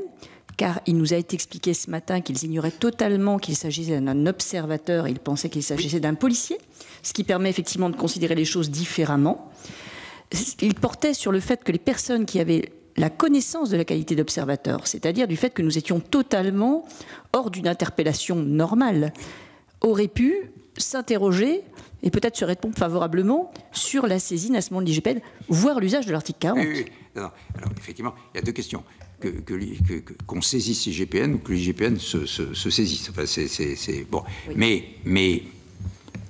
car il nous a été expliqué ce matin qu'ils ignoraient totalement qu'il s'agissait d'un observateur. Ils pensaient qu'il s'agissait d'un policier, ce qui permet effectivement de considérer les choses différemment. Il portait sur le fait que les personnes qui avaient la connaissance de la qualité d'observateur, c'est-à-dire du fait que nous étions totalement hors d'une interpellation normale, auraient pu s'interroger et peut-être se répondre favorablement sur la saisine à ce moment de l'IGPN, voire l'usage de l'article 40. Oui. Alors, effectivement, il y a deux questions. Qu'on saisisse l'IGPN ou que l'IGPN se saisisse. Enfin, c'est bon. Oui. Mais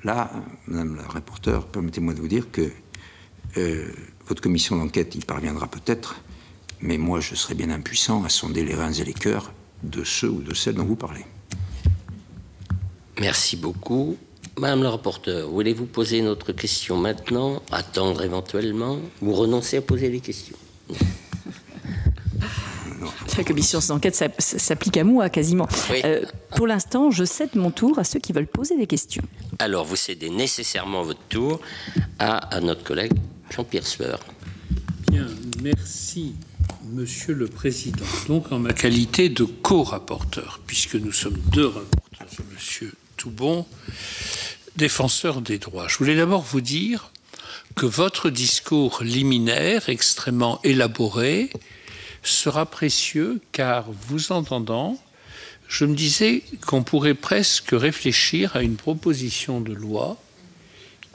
là, Madame la rapporteure, permettez-moi de vous dire que votre commission d'enquête y parviendra peut-être, mais moi, je serai bien impuissant à sonder les reins et les cœurs de ceux ou de celles dont vous parlez. Merci beaucoup. Madame la rapporteure, voulez-vous poser une autre question maintenant, attendre éventuellement, ou renoncer à poser les questions? La commission d'enquête s'applique à moi quasiment. Oui. Pour l'instant, je cède mon tour à ceux qui veulent poser des questions. Alors, vous cédez nécessairement votre tour à notre collègue Jean-Pierre Sueur. Bien, merci, Monsieur le Président. Donc, en ma qualité de co-rapporteur, puisque nous sommes deux rapporteurs, Monsieur Toubon, défenseur des droits. Je voulais d'abord vous dire que votre discours liminaire, extrêmement élaboré, sera précieux, car vous entendant, je me disais qu'on pourrait presque réfléchir à une proposition de loi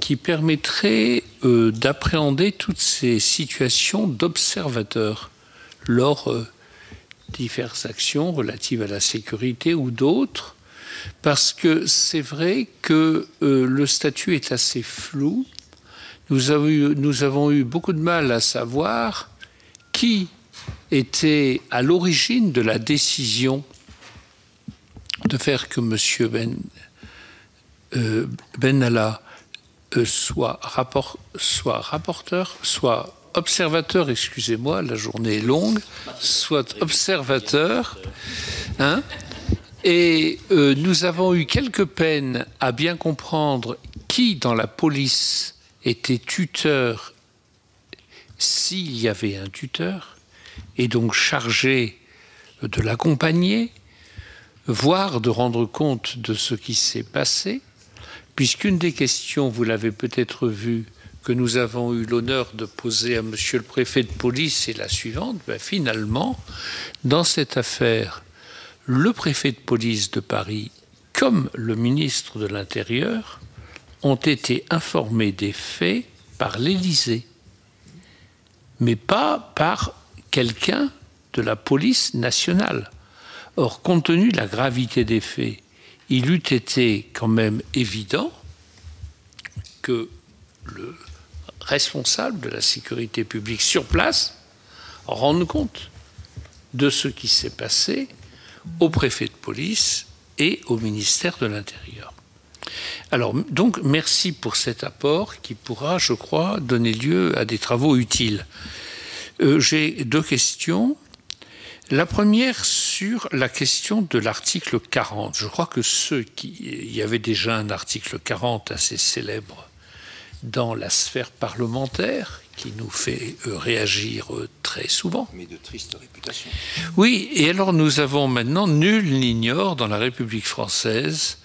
qui permettrait d'appréhender toutes ces situations d'observateurs lors diverses actions relatives à la sécurité ou d'autres, parce que c'est vrai que le statut est assez flou. Nous avons eu beaucoup de mal à savoir qui était à l'origine de la décision de faire que M. Benalla soit rapporteur, soit observateur, excusez-moi, la journée est longue, soit observateur. Hein, et nous avons eu quelques peines à bien comprendre qui, dans la police, était tuteur, s'il y avait un tuteur, et donc chargé de l'accompagner, voire de rendre compte de ce qui s'est passé, puisqu'une des questions, vous l'avez peut-être vu, que nous avons eu l'honneur de poser à Monsieur le préfet de police est la suivante. Finalement, dans cette affaire, le préfet de police de Paris, comme le ministre de l'Intérieur, ont été informés des faits par l'Élysée, mais pas par quelqu'un de la police nationale. Or, compte tenu de la gravité des faits, il eût été quand même évident que le responsable de la sécurité publique sur place rende compte de ce qui s'est passé au préfet de police et au ministère de l'Intérieur. Alors, donc, merci pour cet apport qui pourra, je crois, donner lieu à des travaux utiles. J'ai deux questions. La première sur la question de l'article 40. Je crois que il y avait déjà un article 40 assez célèbre dans la sphère parlementaire qui nous fait réagir très souvent. Mais de triste réputation. Oui, et alors nous avons maintenant, nul n'ignore dans la République française,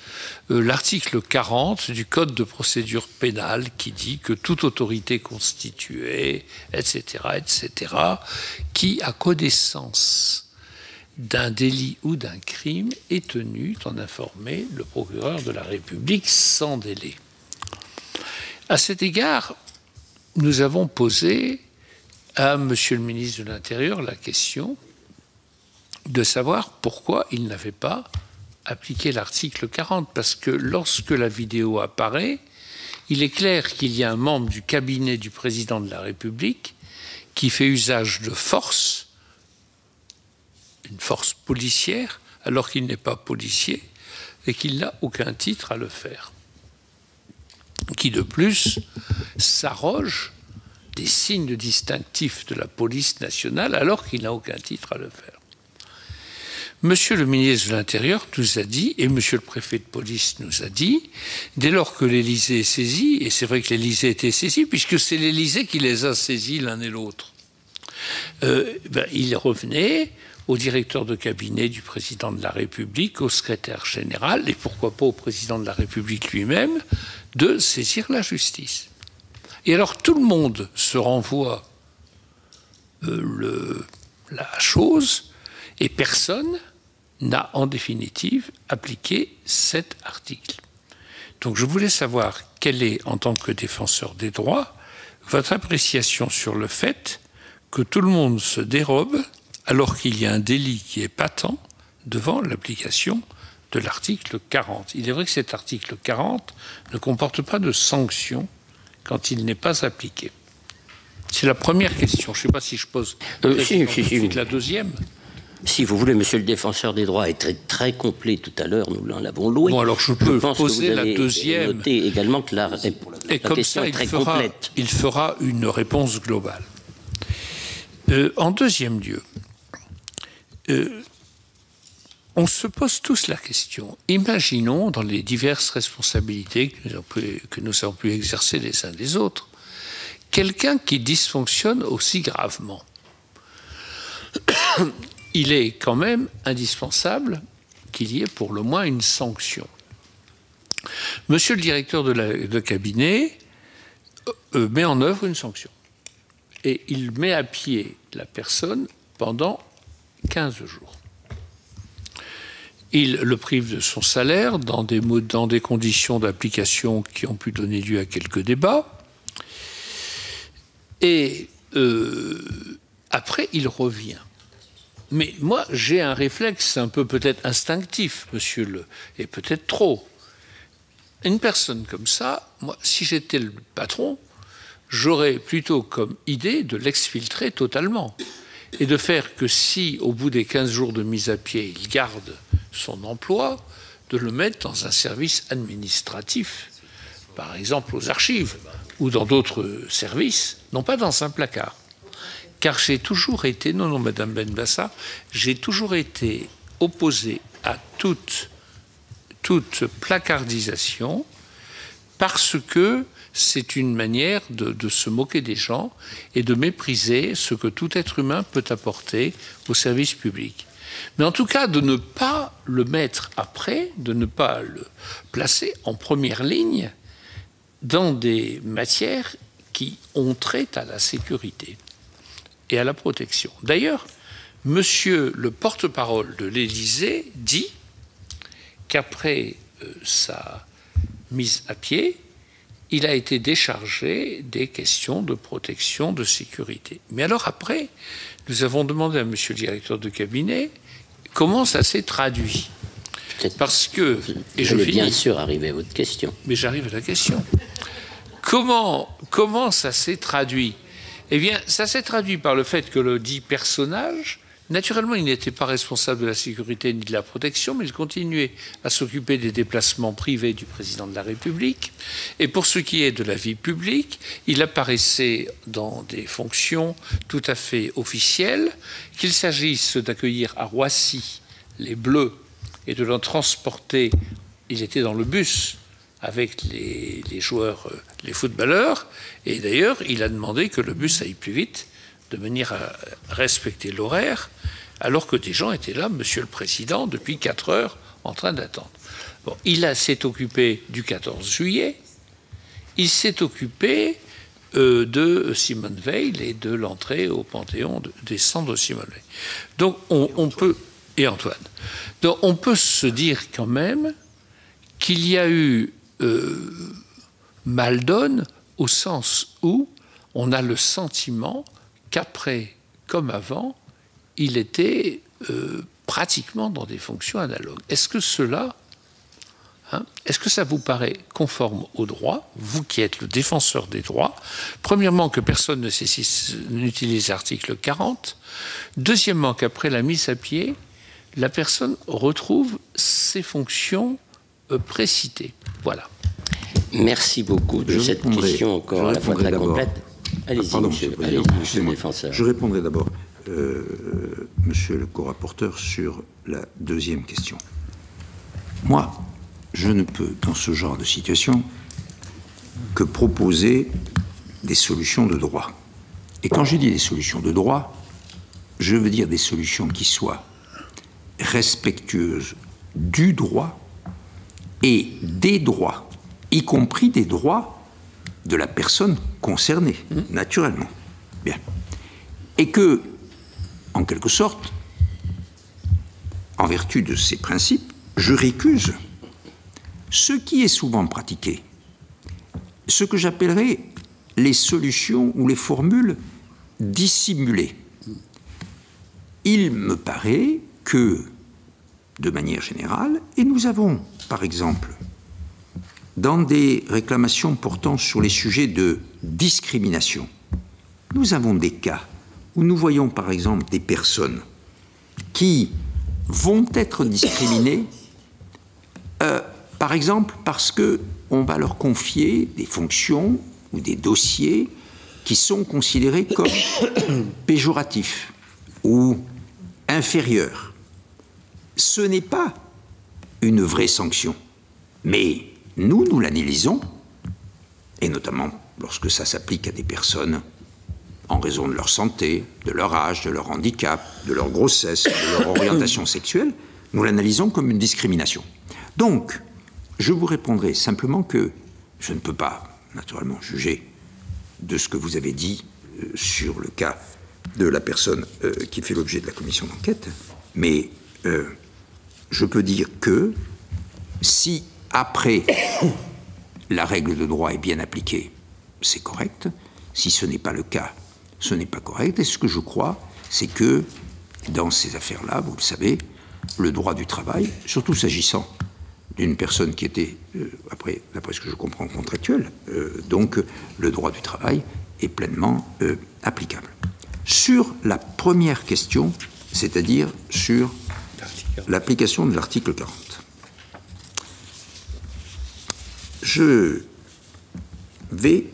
l'article 40 du Code de procédure pénale qui dit que toute autorité constituée, etc., qui a connaissance d'un délit ou d'un crime est tenu d'en informer le procureur de la République sans délai. À cet égard, nous avons posé à Monsieur le ministre de l'Intérieur la question de savoir pourquoi il n'avait pas appliqué l'article 40. Parce que lorsque la vidéo apparaît, il est clair qu'il y a un membre du cabinet du président de la République qui fait usage de force, une force policière, alors qu'il n'est pas policier et qu'il n'a aucun titre à le faire. Qui de plus s'arroge des signes distinctifs de la police nationale alors qu'il n'a aucun titre à le faire. Monsieur le ministre de l'Intérieur nous a dit, et monsieur le préfet de police nous a dit, dès lors que l'Élysée est saisi, et c'est vrai que l'Élysée était saisi, puisque c'est l'Élysée qui les a saisis l'un et l'autre, il revenait au directeur de cabinet du président de la République, au secrétaire général, et pourquoi pas au président de la République lui-même, de saisir la justice. Et alors tout le monde se renvoie la chose, et personne n'a en définitive appliqué cet article. Donc je voulais savoir quelle est, en tant que défenseur des droits, votre appréciation sur le fait que tout le monde se dérobe alors qu'il y a un délit qui est patent devant l'application de l'article 40. Il est vrai que cet article 40 ne comporte pas de sanction quand il n'est pas appliqué. C'est la première question. Je ne sais pas si je pose la deuxième. Si vous voulez, monsieur le défenseur des droits est très complet tout à l'heure, nous en avons loué. Bon, alors je peux poser la deuxième. Noter également que la question est très complète. Il fera une réponse globale. En deuxième lieu, on se pose tous la question. Imaginons, dans les diverses responsabilités que nous avons pu exercer les uns des autres, quelqu'un qui dysfonctionne aussi gravement. Il est quand même indispensable qu'il y ait pour le moins une sanction. Monsieur le directeur de cabinet met en œuvre une sanction. Et il met à pied la personne pendant 15 jours. Il le prive de son salaire dans des conditions d'application qui ont pu donner lieu à quelques débats. Et après, il revient. Mais moi, j'ai un réflexe un peu peut-être instinctif, monsieur et peut-être trop. Une personne comme ça, moi, si j'étais le patron, j'aurais plutôt comme idée de l'exfiltrer totalement et de faire que si, au bout des 15 jours de mise à pied, il garde son emploi, de le mettre dans un service administratif, par exemple aux archives ou dans d'autres services, non pas dans un placard. Car j'ai toujours été, non, Madame Benbassa, j'ai toujours été opposé à toute placardisation parce que c'est une manière de se moquer des gens et de mépriser ce que tout être humain peut apporter au service public. Mais en tout cas, de ne pas le mettre après, de ne pas le placer en première ligne dans des matières qui ont trait à la sécurité et à la protection. D'ailleurs, monsieur le porte-parole de l'Élysée dit qu'après sa mise à pied, il a été déchargé des questions de protection, de sécurité. Mais alors après, nous avons demandé à monsieur le directeur de cabinet comment ça s'est traduit. Parce que... Et je vais bien sûr arriver à votre question. Mais j'arrive à la question. Comment ça s'est traduit ? Eh bien, ça s'est traduit par le fait que le dit personnage, naturellement, il n'était pas responsable de la sécurité ni de la protection, mais il continuait à s'occuper des déplacements privés du président de la République. Et pour ce qui est de la vie publique, il apparaissait dans des fonctions tout à fait officielles, qu'il s'agisse d'accueillir à Roissy les Bleus et de l'en transporter, il était dans le bus avec les joueurs, les footballeurs, et d'ailleurs, il a demandé que le bus aille plus vite, de manière à respecter l'horaire, alors que des gens étaient là, Monsieur le Président, depuis 4 heures, en train d'attendre. Bon, s'est occupé du 14 juillet, il s'est occupé de Simone Veil et de l'entrée au Panthéon des cendres de Simone Veil. Donc, on peut... Et Antoine. Donc, on peut se dire quand même qu'il y a eu mal donne au sens où on a le sentiment qu'après, comme avant, il était pratiquement dans des fonctions analogues. Est-ce que cela, est-ce que ça vous paraît conforme au droit, vous qui êtes le défenseur des droits? Premièrement, que personne n'utilise l'article 40. Deuxièmement, qu'après la mise à pied, la personne retrouve ses fonctions précitées. Voilà. Merci beaucoup de cette question encore à la fois très complète. Allez-y, monsieur le défenseur. Je répondrai d'abord. monsieur le co-rapporteur, sur la deuxième question. Moi, je ne peux, dans ce genre de situation, que proposer des solutions de droit. Et quand je dis des solutions de droit, je veux dire des solutions qui soient respectueuses du droit et des droits, y compris des droits de la personne concernée, naturellement. Bien. Et que, en quelque sorte, en vertu de ces principes, je récuse ce qui est souvent pratiqué, ce que j'appellerais les solutions ou les formules dissimulées. Il me paraît que, de manière générale, et nous avons, par exemple, dans des réclamations portant sur les sujets de discrimination, nous avons des cas où nous voyons, par exemple, des personnes qui vont être discriminées, par exemple, parce qu'on va leur confier des fonctions ou des dossiers qui sont considérés comme péjoratifs ou inférieurs. Ce n'est pas une vraie sanction, mais nous l'analysons, et notamment lorsque ça s'applique à des personnes en raison de leur santé, de leur âge, de leur handicap, de leur grossesse, de leur orientation sexuelle, nous l'analysons comme une discrimination. Donc, je vous répondrai simplement que je ne peux pas, naturellement, juger de ce que vous avez dit sur le cas de la personne qui fait l'objet de la commission d'enquête, mais je peux dire que si, après, la règle de droit est bien appliquée, c'est correct. Si ce n'est pas le cas, ce n'est pas correct. Et ce que je crois, c'est que, dans ces affaires-là, vous le savez, le droit du travail, surtout s'agissant d'une personne qui était, d'après ce que je comprends, contractuelle, donc le droit du travail est pleinement applicable. Sur la première question, c'est-à-dire sur l'application de l'article 40, je vais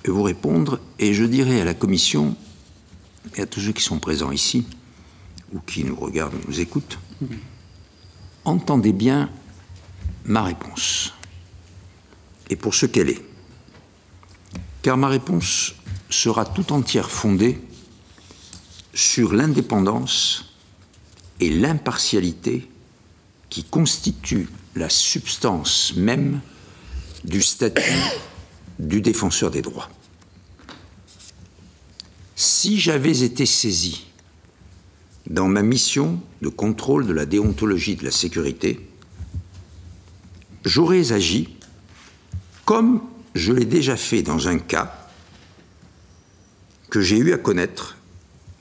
vous répondre et je dirai à la Commission et à tous ceux qui sont présents ici ou qui nous regardent, nous écoutent, entendez bien ma réponse et pour ce qu'elle est, car ma réponse sera tout entière fondée sur l'indépendance et l'impartialité qui constituent la substance même du statut du défenseur des droits. Si j'avais été saisi dans ma mission de contrôle de la déontologie de la sécurité, j'aurais agi comme je l'ai déjà fait dans un cas que j'ai eu à connaître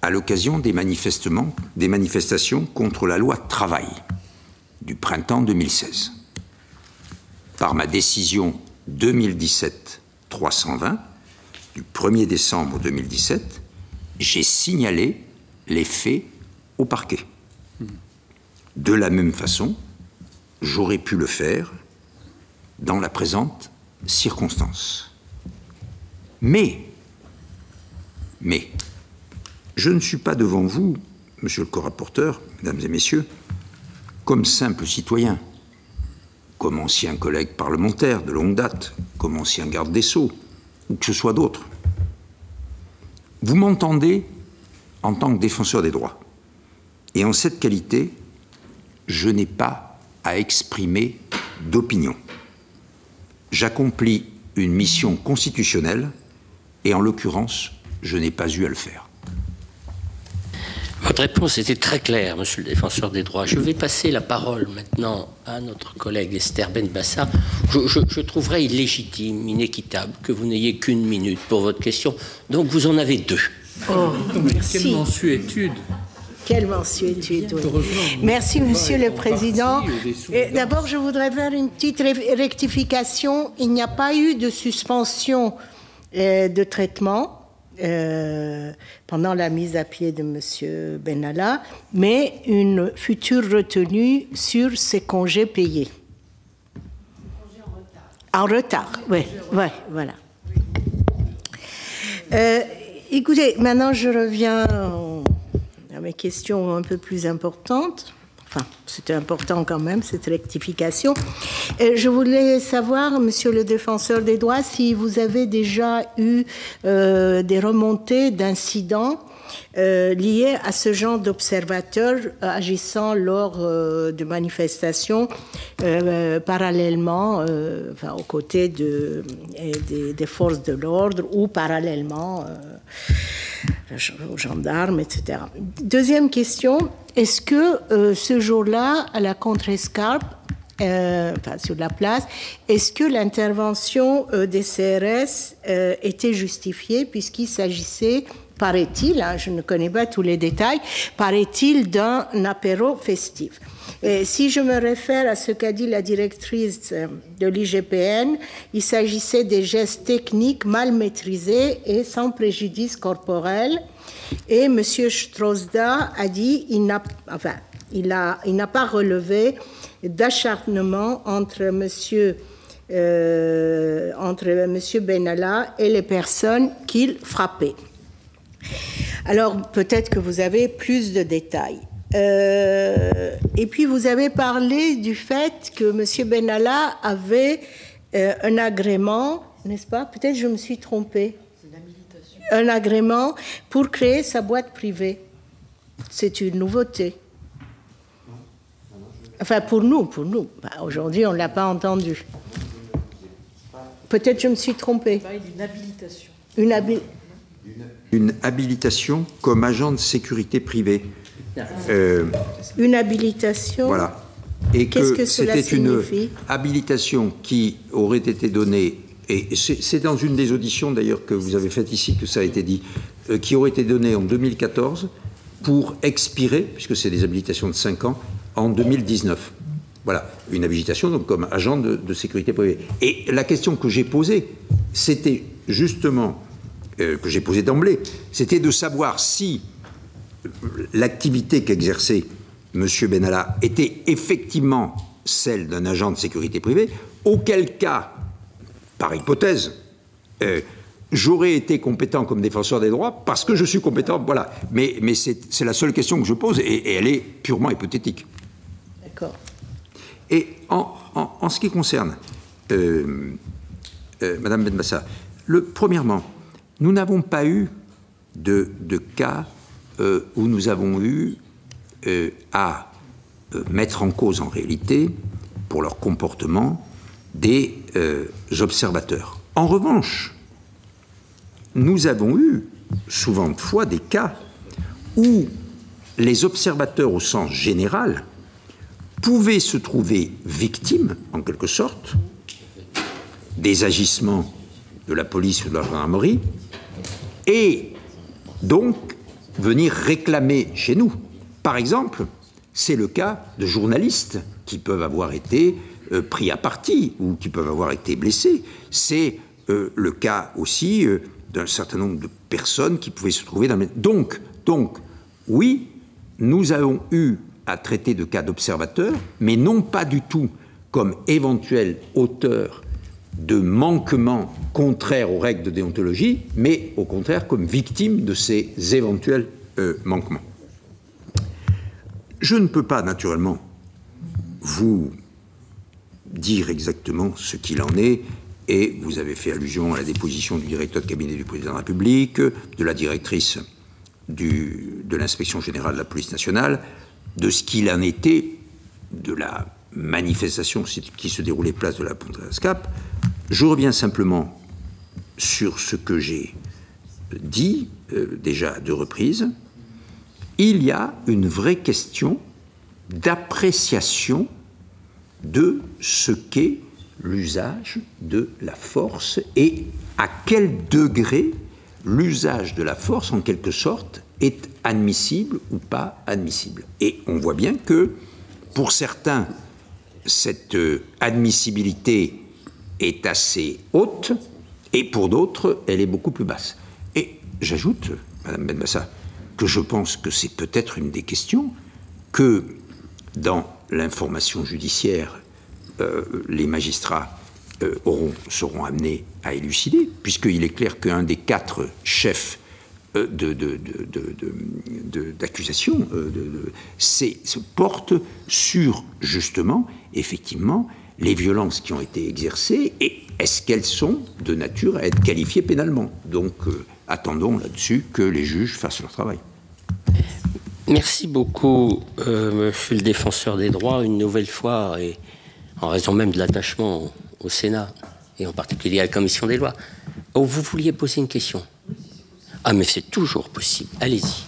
à l'occasion des manifestations contre la loi travail du printemps 2016. Par ma décision 2017-320 du 1er décembre 2017, j'ai signalé les faits au parquet. De la même façon, j'aurais pu le faire dans la présente circonstance. Mais, je ne suis pas devant vous, monsieur le corapporteur, mesdames et messieurs, comme simple citoyen, comme ancien collègue parlementaire de longue date, comme ancien garde des Sceaux, ou que ce soit d'autre. Vous m'entendez en tant que défenseur des droits. Et en cette qualité, je n'ai pas à exprimer d'opinion. J'accomplis une mission constitutionnelle et en l'occurrence, je n'ai pas eu à le faire. Votre réponse était très claire, monsieur le défenseur des droits. Je vais passer la parole maintenant à notre collègue Esther Benbassa. Je trouverais illégitime, inéquitable, que vous n'ayez qu'une minute pour votre question. Donc vous en avez 2. Oh, merci. Quelle mansuétude. Quelle mansuétude, oui. Merci, monsieur le Président. D'abord, je voudrais faire une petite rectification. Il n'y a pas eu de suspension de traitement pendant la mise à pied de monsieur Benalla, mais une future retenue sur ses congés payés. En retard, oui, voilà. Écoutez, maintenant je reviens mes questions un peu plus importantes. Enfin, c'était important quand même, cette rectification. Je voulais savoir, monsieur le défenseur des droits, si vous avez déjà eu des remontées d'incidents liés à ce genre d'observateurs agissant lors de manifestations parallèlement, enfin, aux côtés des forces de l'ordre ou parallèlement aux gendarmes, etc. Deuxième question, est-ce que ce jour-là, à la Contrescarpe, enfin, sur la place, est-ce que l'intervention des CRS était justifiée puisqu'il s'agissait, paraît-il, hein, je ne connais pas tous les détails, paraît-il d'un apéro festif. Et si je me réfère à ce qu'a dit la directrice de l'IGPN, il s'agissait des gestes techniques mal maîtrisés et sans préjudice corporel. Et M. Strozda a dit il n'a pas relevé d'acharnement entre M. Benalla et les personnes qu'il frappait. Alors, peut-être que vous avez plus de détails. Et puis, vous avez parlé du fait que M. Benalla avait un agrément, n'est-ce pas? Peut-être je me suis trompée. Un agrément pour créer sa boîte privée. C'est une nouveauté. Enfin, pour nous. Bah, aujourd'hui, on ne l'a pas entendu. Peut-être je me suis trompée. Une habilitation. Une habilitation comme agent de sécurité privée. Une habilitation. Voilà. Et que cela c'était une signifie? habilitation qui aurait été donnée, et c'est dans une des auditions d'ailleurs que vous avez faites ici que ça a été dit, qui aurait été donnée en 2014 pour expirer, puisque c'est des habilitations de 5 ans, en 2019. Voilà, une habilitation donc comme agent de sécurité privée. Et la question que j'ai posée, c'était justement, que j'ai posée d'emblée, c'était de savoir si l'activité qu'exerçait M. Benalla était effectivement celle d'un agent de sécurité privée, auquel cas, par hypothèse, j'aurais été compétent comme défenseur des droits parce que je suis compétent, voilà. Mais c'est la seule question que je pose et elle est purement hypothétique. D'accord. Et en ce qui concerne Madame Benbassa, premièrement, nous n'avons pas eu de cas où nous avons eu à mettre en cause en réalité, pour leur comportement, des observateurs. En revanche, nous avons eu souvent de fois des cas où les observateurs au sens général pouvaient se trouver victimes, en quelque sorte, des agissements de la police ou de la gendarmerie, et donc venir réclamer chez nous. Par exemple, c'est le cas de journalistes qui peuvent avoir été pris à partie ou qui peuvent avoir été blessés. C'est le cas aussi d'un certain nombre de personnes qui pouvaient se trouver dans les... Donc, oui, nous avons eu à traiter de cas d'observateurs, mais non pas du tout comme éventuels auteurs de manquements contraires aux règles de déontologie, mais au contraire comme victimes de ces éventuels manquements. Je ne peux pas, naturellement, vous dire exactement ce qu'il en est, et vous avez fait allusion à la déposition du directeur de cabinet du président de la République, de la directrice de l'inspection générale de la police nationale, de ce qu'il en était de la manifestation qui se déroulait place de la Contrescarpe. Je reviens simplement sur ce que j'ai dit déjà à 2 reprises. Il y a une vraie question d'appréciation de ce qu'est l'usage de la force et à quel degré l'usage de la force, en quelque sorte, est admissible ou pas admissible. Et on voit bien que, pour certains, cette admissibilité est assez haute, et pour d'autres, elle est beaucoup plus basse. Et j'ajoute, Madame Benbassa, que je pense que c'est peut-être une des questions que, dans l'information judiciaire, les magistrats seront amenés à élucider, puisqu'il est clair qu'un des 4 chefs d'accusation se porte sur, justement, effectivement, les violences qui ont été exercées et est-ce qu'elles sont de nature à être qualifiées pénalement. Donc, attendons là-dessus que les juges fassent leur travail. Merci beaucoup, monsieur le défenseur des droits, une nouvelle fois, et en raison même de l'attachement au Sénat, et en particulier à la Commission des lois. Oh, vous vouliez poser une question? Ah, mais c'est toujours possible. Allez-y.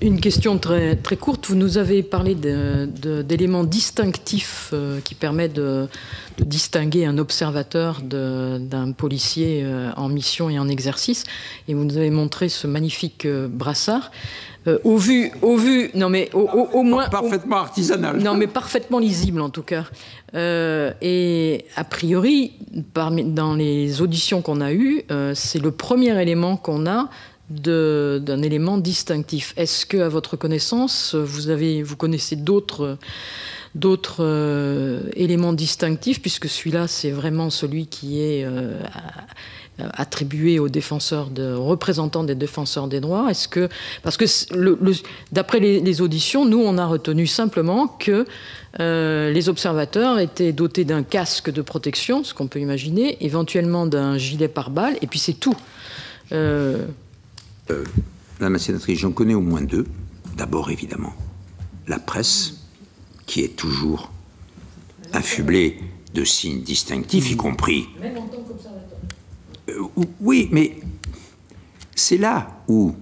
Une question très, très courte. Vous nous avez parlé d'éléments distinctifs qui permettent de distinguer un observateur d'un policier en mission et en exercice. Et vous nous avez montré ce magnifique brassard. Au vu, non mais au moins parfaitement artisanal. Non mais parfaitement lisible en tout cas. Et a priori, dans les auditions qu'on a eues, c'est le premier élément qu'on a d'un élément distinctif. Est-ce que, à votre connaissance, vous connaissez d'autres éléments distinctifs, puisque celui-là, c'est vraiment celui qui est attribué aux représentants des défenseurs des droits. Parce que d'après les auditions, nous, on a retenu simplement que les observateurs étaient dotés d'un casque de protection, ce qu'on peut imaginer, éventuellement d'un gilet pare-balles, et puis c'est tout. Madame la sénatrice, j'en connais au moins deux. D'abord, évidemment, la presse, qui est toujours affublée de signes distinctifs, y compris... Même en tant qu'observateur. Oui, mais c'est là où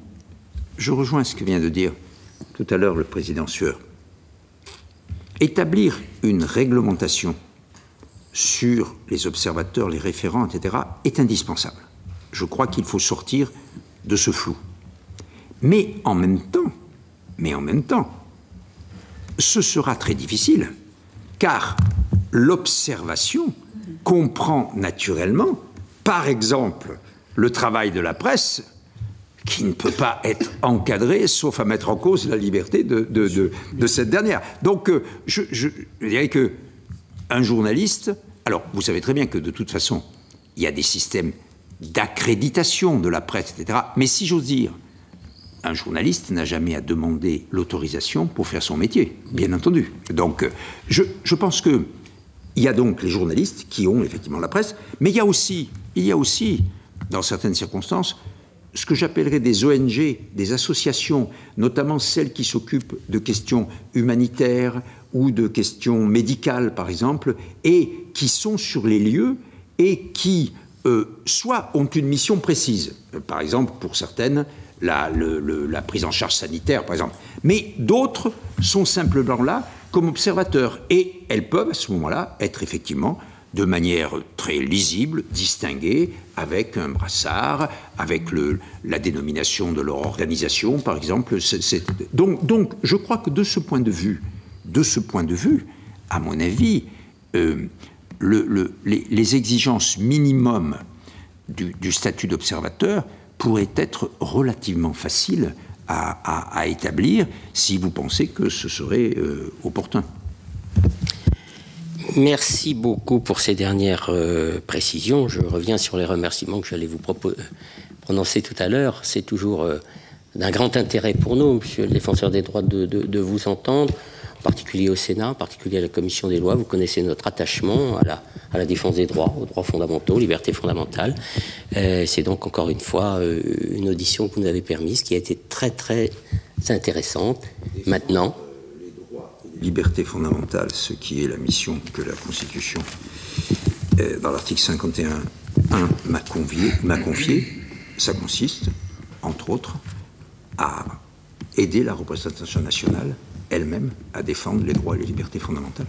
je rejoins ce que vient de dire tout à l'heure le président Sueur. Établir une réglementation sur les observateurs, les référents, etc., est indispensable. Je crois qu'il faut sortir de ce flou. Mais en même temps, ce sera très difficile, car l'observation comprend naturellement, par exemple, le travail de la presse, qui ne peut pas être encadré, sauf à mettre en cause la liberté de cette dernière. Donc, je dirais qu'un journaliste... Alors, vous savez très bien que, de toute façon, il y a des systèmes d'accréditation de la presse, etc. Mais si j'ose dire, un journaliste n'a jamais à demander l'autorisation pour faire son métier, bien entendu. Donc, je pense que il y a donc les journalistes qui ont effectivement la presse, mais il y a aussi, dans certaines circonstances, ce que j'appellerais des ONG, des associations, notamment celles qui s'occupent de questions humanitaires ou de questions médicales, par exemple, et qui sont sur les lieux et qui soit ont une mission précise, par exemple pour certaines la prise en charge sanitaire par exemple, mais d'autres sont simplement là comme observateurs et elles peuvent à ce moment-là être effectivement de manière très lisible, distinguées, avec un brassard, avec la dénomination de leur organisation par exemple. Donc je crois que de ce point de vue, à mon avis, les exigences minimum du statut d'observateur pourraient être relativement faciles à établir si vous pensez que ce serait opportun. Merci beaucoup pour ces dernières précisions. Je reviens sur les remerciements que j'allais vous prononcer tout à l'heure. C'est toujours d'un grand intérêt pour nous, monsieur le défenseur des droits, de vous entendre, en particulier au Sénat, en particulier à la Commission des lois. Vous connaissez notre attachement à la défense des droits, aux droits fondamentaux, aux libertés fondamentales. C'est donc encore une fois une audition que vous nous avez permise, qui a été très très intéressante. Maintenant, liberté fondamentale, ce qui est la mission que la Constitution, dans l'article 51.1, m'a confiée, ça consiste, entre autres, à aider la représentation nationale elle-même à défendre les droits et les libertés fondamentales.